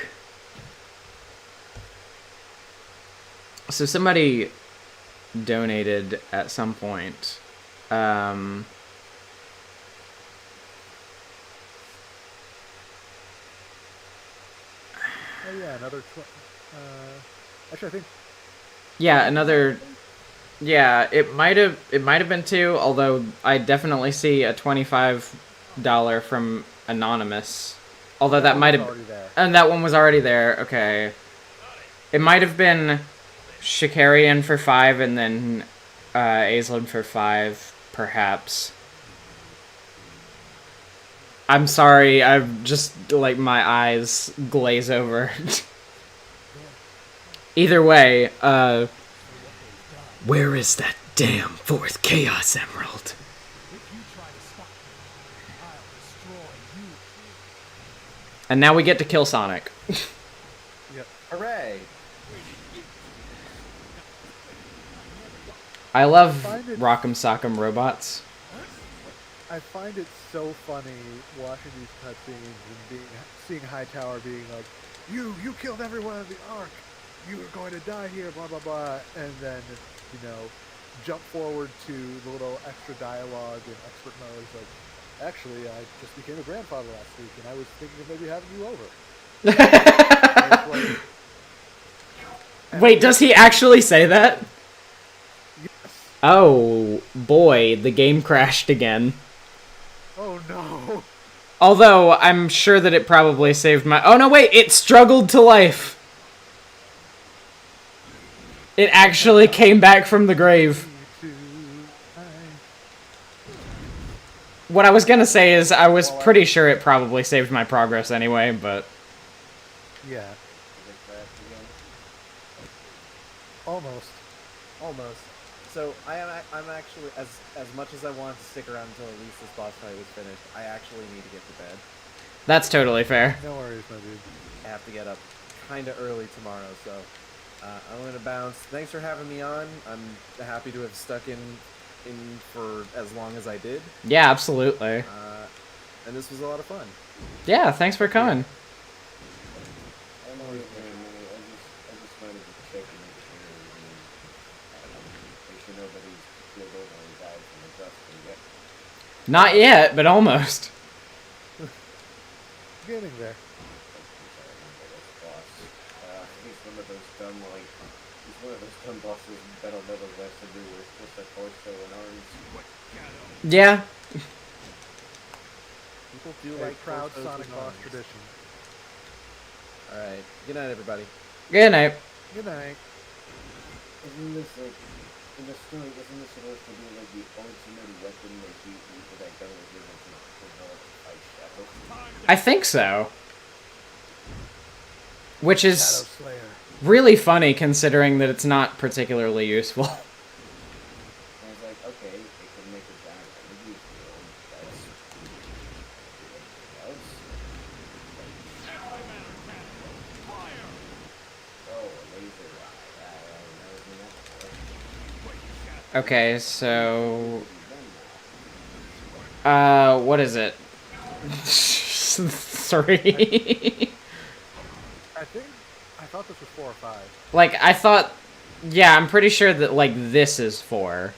A: So somebody donated at some point. Oh
D: yeah, another. Actually, I think.
A: Yeah, another. Yeah, it might have been two. Although I definitely see a $25 from Anonymous. Although that might have, and that one was already there. Okay, it might have been Shikarian for 5, and then Aislinn for 5, perhaps. I'm sorry. I'm just like my eyes glaze over. Either way, where is that damn 4th Chaos Emerald? And now we get to kill Sonic.
B: Yep. Hooray!
A: I love Rock'em Sock'em robots.
D: I find it so funny watching these cutscenes and seeing Hightower being like, You killed everyone in the Ark! You are going to die here, blah blah blah, and then, jump forward to the little extra dialogue in expert mode. It's like, actually, I just became a grandfather last week, and I was thinking of maybe having you over.
A: Wait, does he actually say that?
D: Yes.
A: Oh, boy, the game crashed again.
D: Oh, no.
A: Although, I'm sure that it probably saved my... Oh, no, wait, it struggled to life. It actually came back from the grave. What I was gonna say is I was pretty sure it probably saved my progress anyway, but...
D: Yeah, almost.
B: Almost. So I'm actually as much as I want to stick around until at least this boss fight was finished, I actually need to get to bed.
A: That's totally fair.
D: No worries, my dude.
B: I have to get up kind of early tomorrow, so I'm gonna bounce. Thanks for having me on. I'm happy to have stuck in for as long as I did.
A: Yeah, absolutely.
B: And this was a lot of fun.
A: Yeah, thanks for coming.
C: I don't know very many. I just wanted to check and make sure nobody's killed over and died from the dust yet.
A: Not yet, but almost.
D: Getting there.
C: He's one of those dumb, bosses that'll never last to do with just a torso and arms.
A: Yeah.
B: People do
D: A
B: like
D: proud
B: torsos
D: Sonic
B: with
D: boss
B: arms.
D: tradition.
B: All right. Good night, everybody.
A: Good night.
D: Good night.
C: Isn't this like, in the story, isn't this supposed to be like the ultimate weapon that he that gun was given to develop to fight Shadow?
A: I think so. Which is
D: Shadow Slayer.
A: really funny considering that it's not particularly useful.
C: And I was like, okay, it can make a giant energy field. That's else. Oh, a laser ride. I've never seen that before.
A: Okay, so... what is it? 3.
D: I thought this was 4 or 5.
A: Like, I thought... Yeah, I'm pretty sure that, like, this is 4.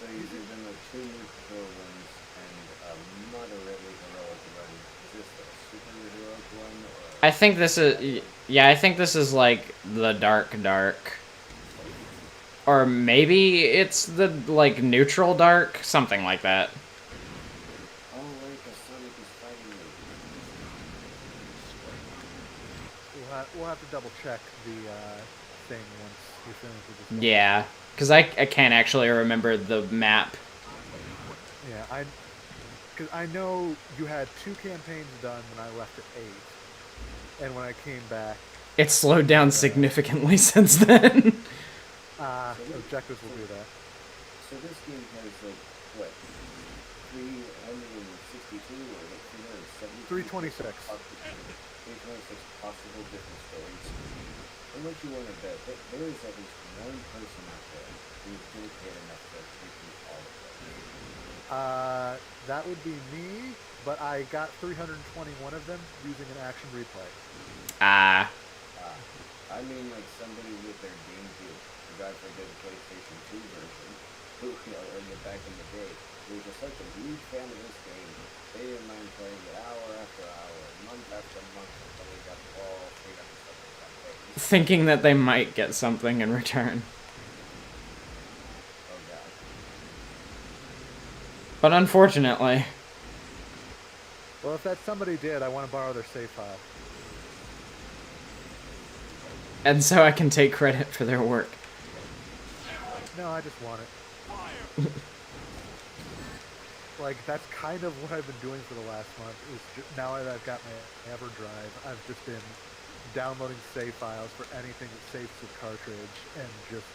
C: So you've done the 2 neutral ones and a moderately heroic one. Is this the super heroic one? Or...
A: I think this is... Yeah, I think this is, like, the dark. Or maybe it's the, like, neutral dark? Something like that.
C: Oh, wait, the Sonic is fighting me.
D: We'll have to double check the thing once we finish with this.
A: Yeah, because I can't actually remember the map.
D: Yeah, because I know you had 2 campaigns done when I left at 8, and when I came back,
A: It's slowed down significantly since then.
D: objectives will do that.
C: So this game has, like, what? 362 or like 370?
D: 326.
C: 326 possible different stories. And what you want to bet, there is at least one person out there who's dedicated enough to repeat all of them.
D: That would be me, but I got 321 of them using an action replay.
C: I mean, like somebody with their GameCube, God forbid PlayStation 2 version, who, back in the day, who was just such a huge fan of this game. They didn't mind playing it hour after hour, month after month, until they got all 300 campaigns.
A: Thinking that they might get something in return.
C: Oh god.
A: But unfortunately...
D: Well, if that somebody did, I want to borrow their save file.
A: And so I can take credit for their work.
D: No, I just want it. Like, that's kind of what I've been doing for the last month, is now that I've got my EverDrive, I've just been downloading save files for anything that saves the cartridge and just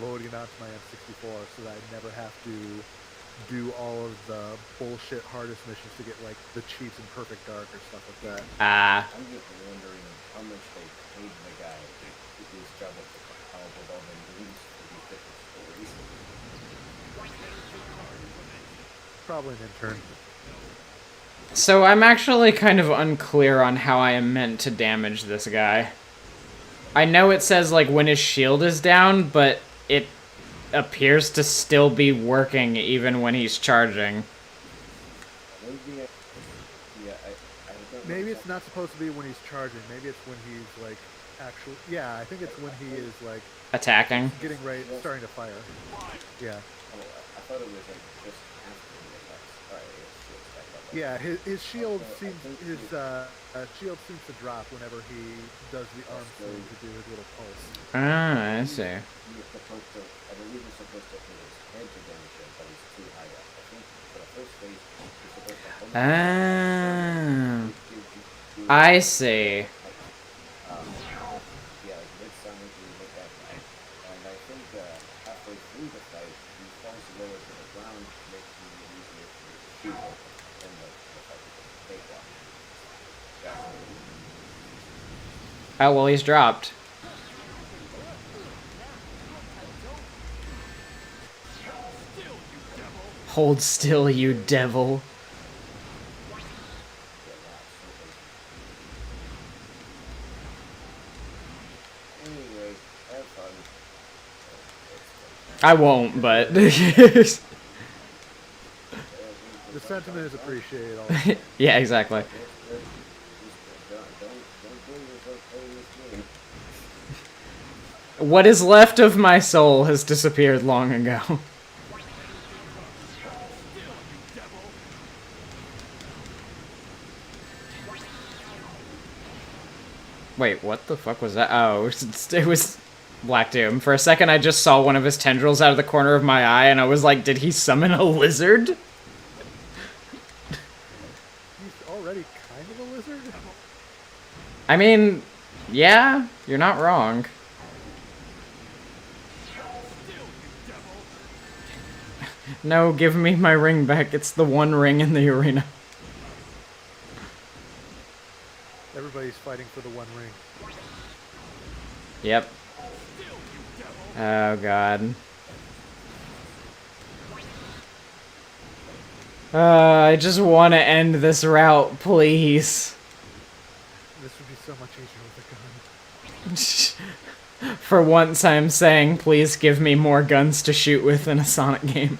D: loading it onto my N64 so that I never have to do all of the bullshit hardest missions to get, like, the cheats in Perfect Dark or stuff like that.
C: I'm just wondering how much they paid the guy whose job was to come up with all the news for these different stories.
D: Probably an intern.
A: So I'm actually kind of unclear on how I am meant to damage this guy. I know it says, like, when his shield is down, but it appears to still be working even when he's charging.
D: Maybe it's not supposed to be when he's charging. Maybe it's when he's, like, actually... Yeah, I think it's when he is, like...
A: Attacking.
D: Getting ready, starting to fire. Yeah.
C: Oh, I thought it was, like, just after the attacks. Alright, it's back up.
D: Yeah, his shield
C: Also, I
D: seems
C: think
D: his shield seems to drop whenever he does the arm swing to do his little pulse.
A: Ah, I see.
C: you're supposed to, I believe you're supposed to hit his head to damage him, but he's too high up. I think for the first phase, you're supposed to hold him
A: Ah,
C: which gives you
A: I
C: like,
A: see.
C: like, yeah, like mid Sonic, you hit that guy. And I think halfway through the fight, he falls lower to the ground, making it easier for you to shoot him. And the fight becomes a cakewalk.
A: Oh, well, he's dropped. Hold still, you devil.
C: Anyway, have fun.
A: I won't, but...
D: The sentiment is appreciated. Also.
A: yeah, exactly.
C: Don't kill yourself playing this game.
A: What is left of my soul has disappeared long ago. Wait, what the fuck was that? Oh, it was Black Doom. For a second, I just saw one of his tendrils out of the corner of my eye, and I was like, did he summon a lizard?
D: He's already kind of a lizard.
A: I mean, yeah, you're not wrong. No, give me my ring back. It's the one ring in the arena.
D: Everybody's fighting for the one ring.
A: Yep. Oh, God. I just want to end this route, please.
D: This would be so much easier with a gun.
A: For once, I'm saying, please give me more guns to shoot with in a Sonic game.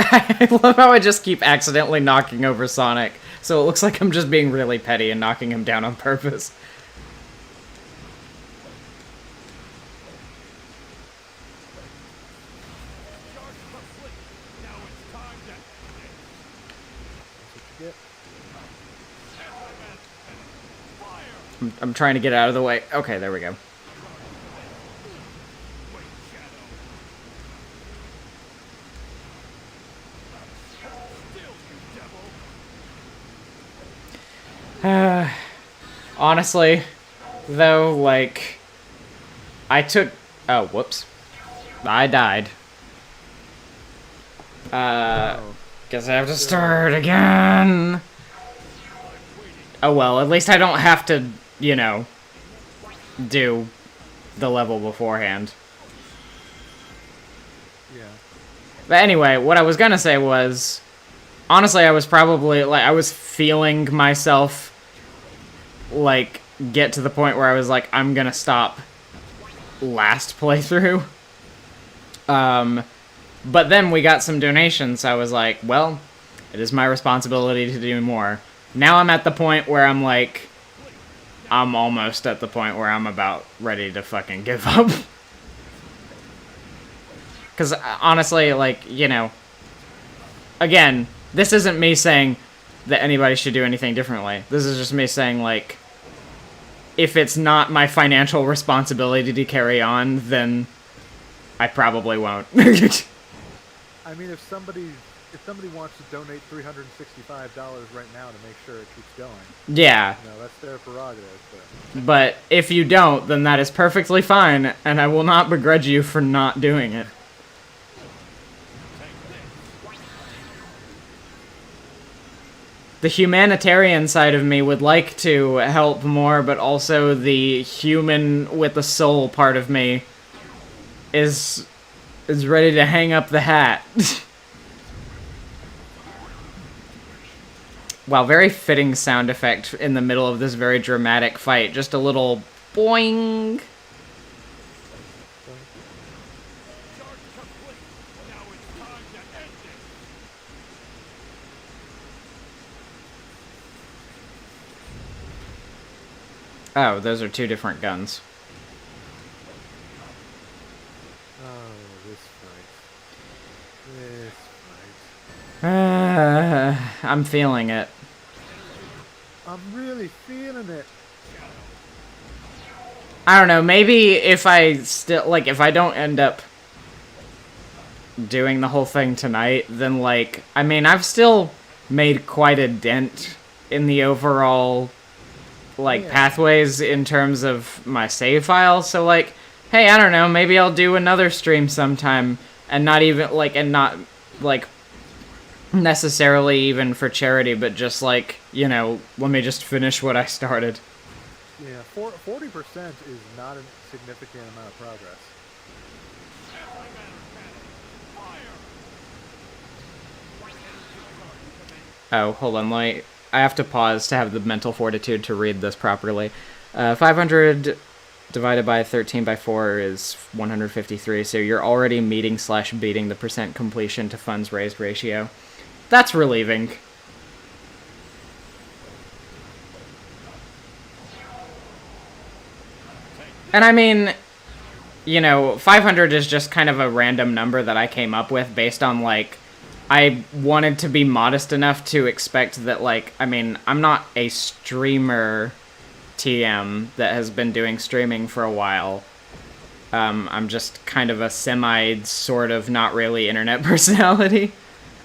A: I love how I just keep accidentally knocking over Sonic, so it looks like I'm just being really petty and knocking him down on purpose. I'm trying to get out of the way. Okay, there we go. Honestly, though, like, I took... Oh, whoops. I died. Guess I have to start again. Oh well, at least I don't have to, you know, do the level beforehand.
D: Yeah.
A: But anyway, what I was gonna say was, honestly, I was probably, like, I was feeling myself, like, get to the point where I was like, I'm gonna stop last playthrough. But then we got some donations, so I was like, well, it is my responsibility to do more. Now I'm at the point where I'm like, I'm almost at the point where I'm about ready to fucking give up. Because, honestly, like, you know, again, this isn't me saying that anybody should do anything differently. This is just me saying, like, if it's not my financial responsibility to carry on, then I probably won't.
D: I mean, if somebody wants to donate $365 right now to make sure it keeps going,
A: Yeah.
D: you know, that's their prerogative.
A: But if you don't, then that is perfectly fine, and I will not begrudge you for not doing it. The humanitarian side of me would like to help more, but also the human with the soul part of me is ready to hang up the hat. Wow, very fitting sound effect in the middle of this very dramatic fight. Just a little boing. Oh, those are two different guns.
D: Oh, this fight.
A: I'm feeling it.
D: I'm really feeling it.
A: I don't know, maybe if I still, like, if I don't end up doing the whole thing tonight, then, like, I mean, I've still made quite a dent in the overall, like, pathways in terms of my save file, so, like, hey, I don't know, maybe I'll do another stream sometime, and not even, like, and not, like, necessarily even for charity, but just, like, you know, let me just finish what I started.
D: Yeah, 40% is not a significant amount of progress.
A: Oh, hold on, I have to pause to have the mental fortitude to read this properly. 500 divided by 13 by 4 is 153, so you're already meeting/beating the percent completion to funds raised ratio. That's relieving. And I mean, you know, 500 is just kind of a random number that I came up with based on, like, I wanted to be modest enough to expect that, like, I mean, I'm not a streamer TM that has been doing streaming for a while. I'm just kind of a sort of not really internet personality.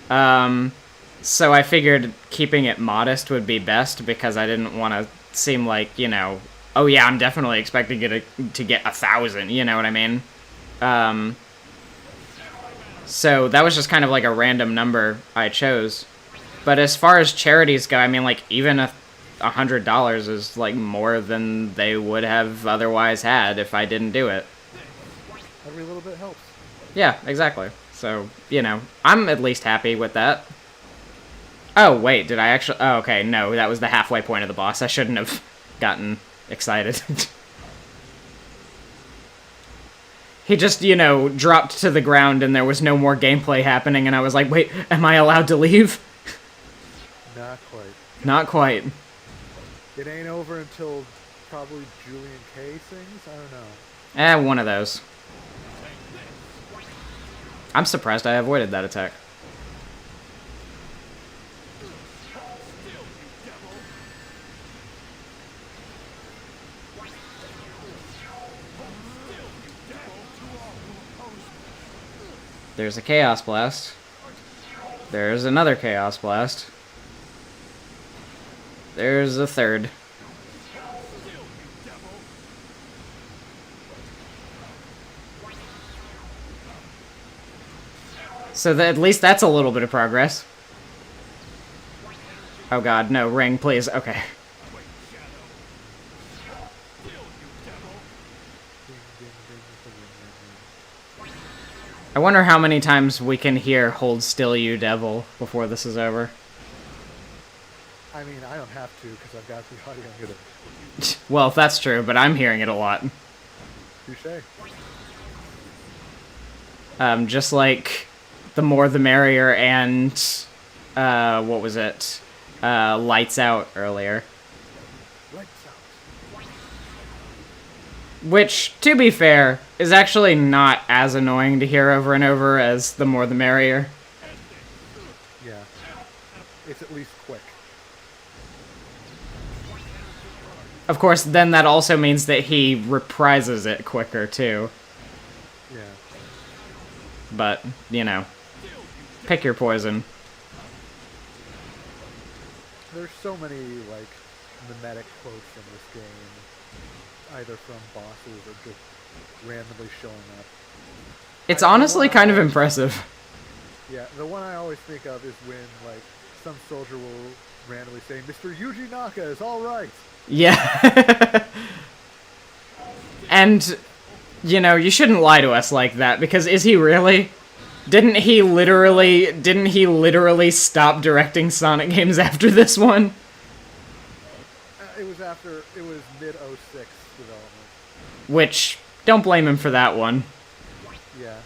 A: So I figured keeping it modest would be best because I didn't want to seem like, you know, oh yeah, I'm definitely expecting it to get 1,000, you know what I mean? So that was just kind of like a random number I chose. But as far as charities go, I mean, like, even $100 is, like, more than they would have otherwise had if I didn't do it.
D: Every little bit helps.
A: Yeah, exactly. So, you know, I'm at least happy with that. Oh, wait, did I actually... Oh, okay, no, that was the halfway point of the boss. I shouldn't have gotten excited. He just, you know, dropped to the ground and there was no more gameplay happening, and I was like, wait, am I allowed to leave?
D: Not quite.
A: Not quite.
D: It ain't over until probably Julian K sings? I don't know.
A: One of those. I'm surprised I avoided that attack. There's a Chaos Blast. There's another Chaos Blast. There's a third. So at least that's a little bit of progress. Oh god, no, ring, please. Okay. I wonder how many times we can hear "Hold Still, You Devil" before this is over.
D: I mean, I don't have to because I've got the audio muted.
A: Well, if that's true, but I'm hearing it a lot.
D: Touché.
A: Just like The More the Merrier and, what was it? Lights Out earlier.
D: Lights out.
A: Which, to be fair, is actually not as annoying to hear over and over as The More the Merrier.
D: Yeah. It's at least quick.
A: Of course, then that also means that he reprises it quicker, too.
D: Yeah.
A: But, you know, pick your poison.
D: There's so many, like, mimetic quotes in this game. Either from bosses or just randomly showing up.
A: It's honestly kind of impressive.
D: Yeah, the one I always think of is when, like, some soldier will randomly say, Mr. Yuji Naka is alright!
A: Yeah. And, you know, you shouldn't lie to us like that, because is he really? Didn't he literally stop directing Sonic games after this one?
D: It was mid-06 development.
A: Which, don't blame him for that one.
D: Yeah.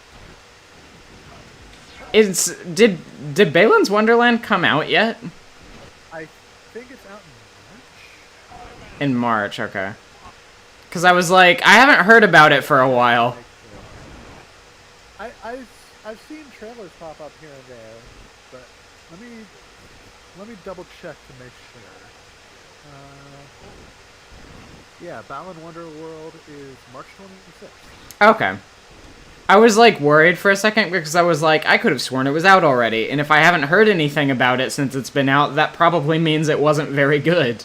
A: Did Balan's Wonderland come out yet?
D: I think it's out in March?
A: In March, okay. Because I was like, I haven't heard about it for a while.
D: I've seen trailers pop up here and there, but let me double check to make sure. Yeah, Balan Wonderworld is March 26th.
A: Okay. I was like worried for a second because I was like, I could have sworn it was out already, and if I haven't heard anything about it since it's been out, that probably means it wasn't very good.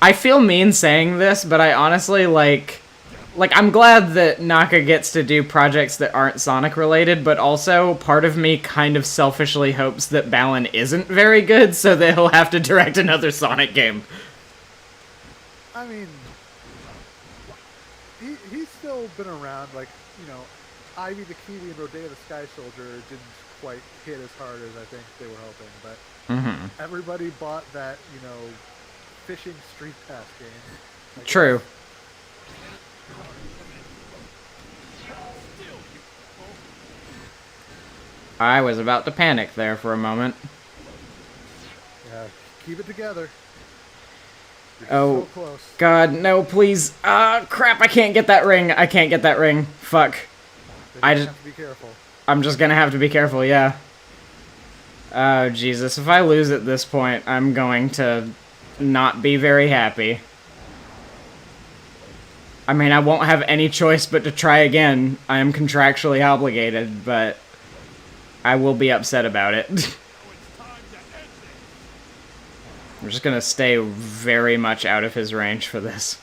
A: I feel mean saying this, but I honestly like I'm glad that Naka gets to do projects that aren't Sonic related, but also part of me kind of selfishly hopes that Balan isn't very good so that he'll have to direct another Sonic game.
D: I mean, he's still been around, like, you know, Ivy the Kiwi and Rodea the Sky Soldier didn't quite hit as hard as I think they were hoping, but everybody bought that, you know, fishing Street Pass game. Like,
A: True. I was about to panic there for a moment.
D: Yeah, keep it together. You're
A: Oh,
D: so close.
A: God, no, please. Crap, I can't get that ring. I can't get that ring. Fuck.
D: Then you have to be careful.
A: I'm just gonna have to be careful, yeah. Oh, Jesus. If I lose at this point, I'm going to not be very happy. I mean, I won't have any choice but to try again. I am contractually obligated, but I will be upset about it. I'm just gonna stay very much out of his range for this.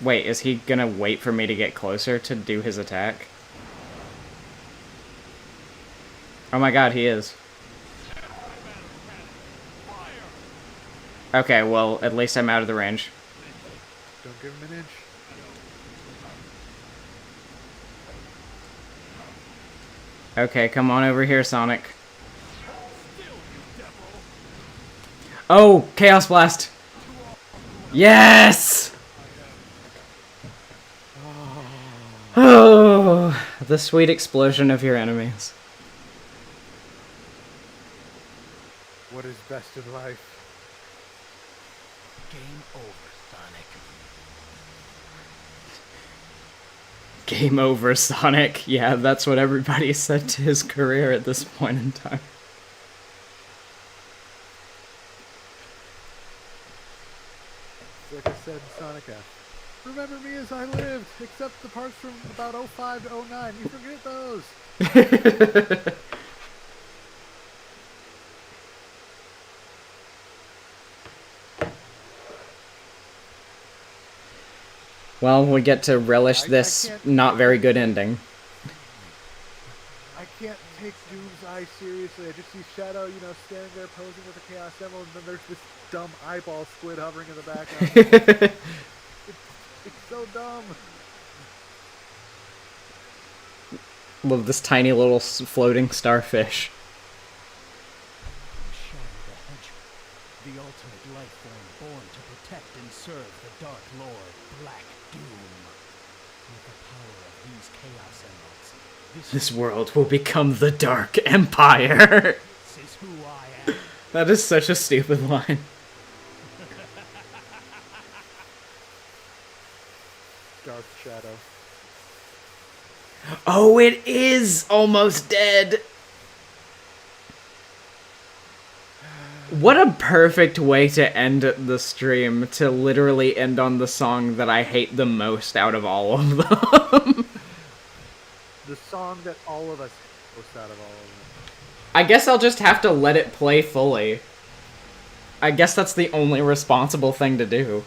A: Wait, is he gonna wait for me to get closer to do his attack? Oh my god, he is. Okay, well, at least I'm out of the range.
D: Don't give him an inch.
A: Okay, come on over here, Sonic. Oh, Chaos Blast! Yes! Oh, the sweet explosion of your enemies.
D: What is best in life?
E: Game over, Sonic.
A: Game over, Sonic. Yeah, that's what everybody said to his career at this point in time.
D: Like I said in Sonic F. Remember me as I lived, except the parts from about 05 to 09. You forget those.
A: Well, we get to relish this not very good ending.
D: I can't take Doom's Eye seriously. I just see Shadow, you know, standing there posing with a Chaos Emerald, and then there's this dumb eyeball squid hovering in the background. It's so dumb.
A: Love this tiny little floating starfish.
E: Shadow the Hedgehog, the ultimate life form born to protect and serve the Dark Lord, Black Doom. With the power of these Chaos Emeralds,
A: This world will become the Dark Empire.
E: this is who I am.
A: That is such a stupid line.
D: Dark Shadow.
A: Oh, it is almost dead. What a perfect way to end the stream, to literally end on the song that I hate the most out of all of them.
D: The song that all of us most out of all of them.
A: I guess I'll just have to let it play fully. I guess that's the only responsible thing to do.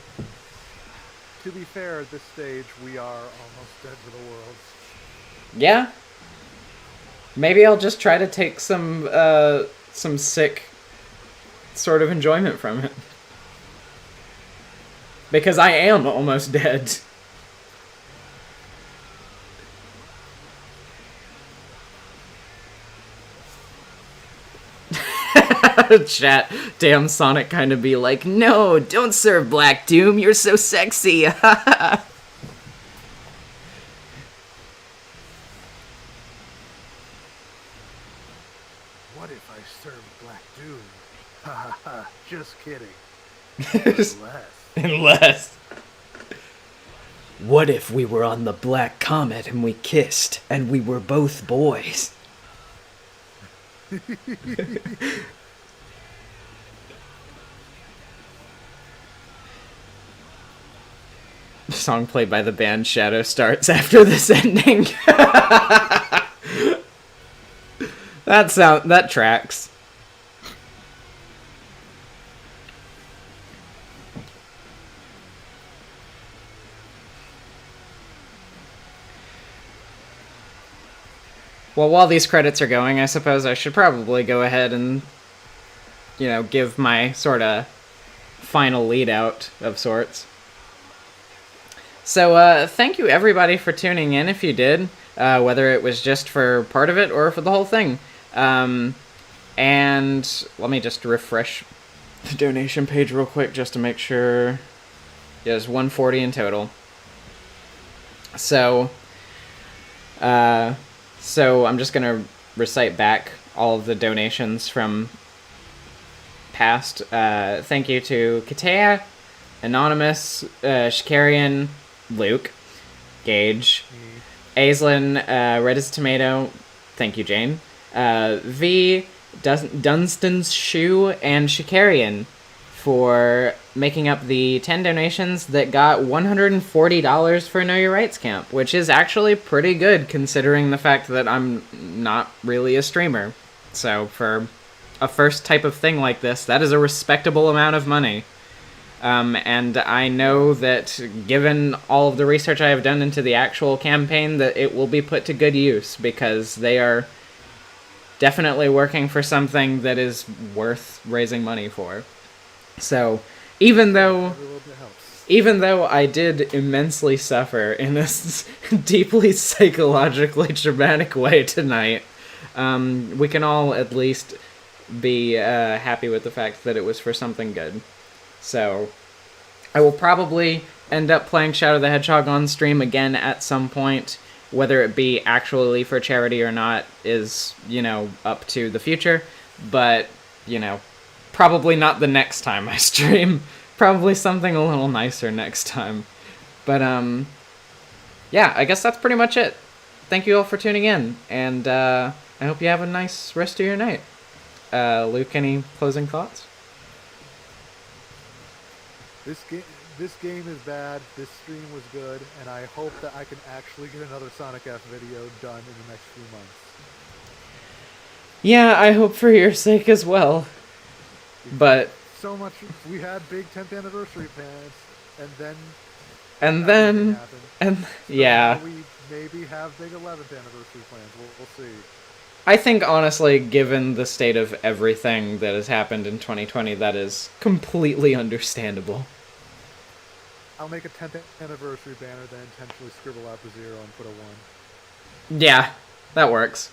D: To be fair, at this stage, we are almost dead to the world.
A: Yeah. Maybe I'll just try to take some sick sort of enjoyment from it. Because I am almost dead. Chat, damn Sonic kind of be like, no, don't serve Black Doom, you're so sexy.
D: What if I served Black Doom? Ha ha ha, just kidding. Unless.
A: Unless. What if we were on the Black Comet and we kissed and we were both boys? Song played by the band Shadow starts after this ending. That tracks. Well, while these credits are going, I suppose I should probably go ahead and, give my sort of final lead out of sorts. So, thank you everybody for tuning in if you did, whether it was just for part of it or for the whole thing. And let me just refresh the donation page real quick just to make sure. Yeah, it's $140 in total. So I'm just going to recite back all of the donations from past. Thank you to Katea, Anonymous, Shikarian, Luke, Gage, Aislinn, Red as Tomato, thank you, Jane, V, Dunstan's Shoe, and Shikarian for making up the 10 donations that got $140 for Know Your Rights Camp, which is actually pretty good considering the fact that I'm not really a streamer. So for a first type of thing like this, that is a respectable amount of money. And I know that given all of the research I have done into the actual campaign, that it will be put to good use because they are definitely working for something that is worth raising money for. So, even though I did immensely suffer in this deeply psychologically traumatic way tonight, we can all at least be happy with the fact that it was for something good. So, I will probably end up playing Shadow the Hedgehog on stream again at some point. Whether it be actually for charity or not is, up to the future. But, probably not the next time I stream. Probably something a little nicer next time. But, yeah, I guess that's pretty much it. Thank you all for tuning in, and I hope you have a nice rest of your night. Luke, any closing thoughts?
D: This game is bad, this stream was good, and I hope that I can actually get another Sonic F video done in the next few months.
A: Yeah, I hope for your sake as well. But
D: so much, we had big 10th anniversary plans,
A: and yeah.
D: We maybe have big 11th anniversary plans. We'll see.
A: I think honestly, given the state of everything that has happened in 2020, that is completely understandable.
D: I'll make a 10th anniversary banner, then intentionally scribble out the 0 and put a 1.
A: Yeah, that works.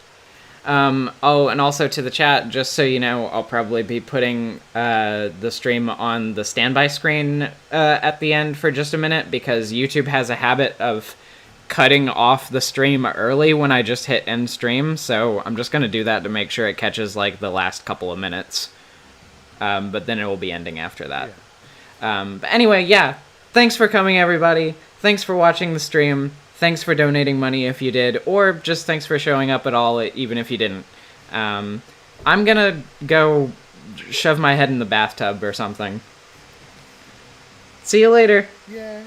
A: Oh, and also to the chat, just so you know, I'll probably be putting the stream on the standby screen at the end for just a minute, because YouTube has a habit of cutting off the stream early when I just hit end stream, so I'm just going to do that to make sure it catches, like, the last couple of minutes. But then it will be ending after that. Yeah. But anyway, yeah, thanks for coming, everybody. Thanks for watching the stream. Thanks for donating money if you did, or just thanks for showing up at all, even if you didn't. I'm gonna go shove my head in the bathtub or something. See you later.
D: Yay!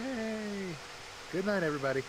D: Good night, everybody.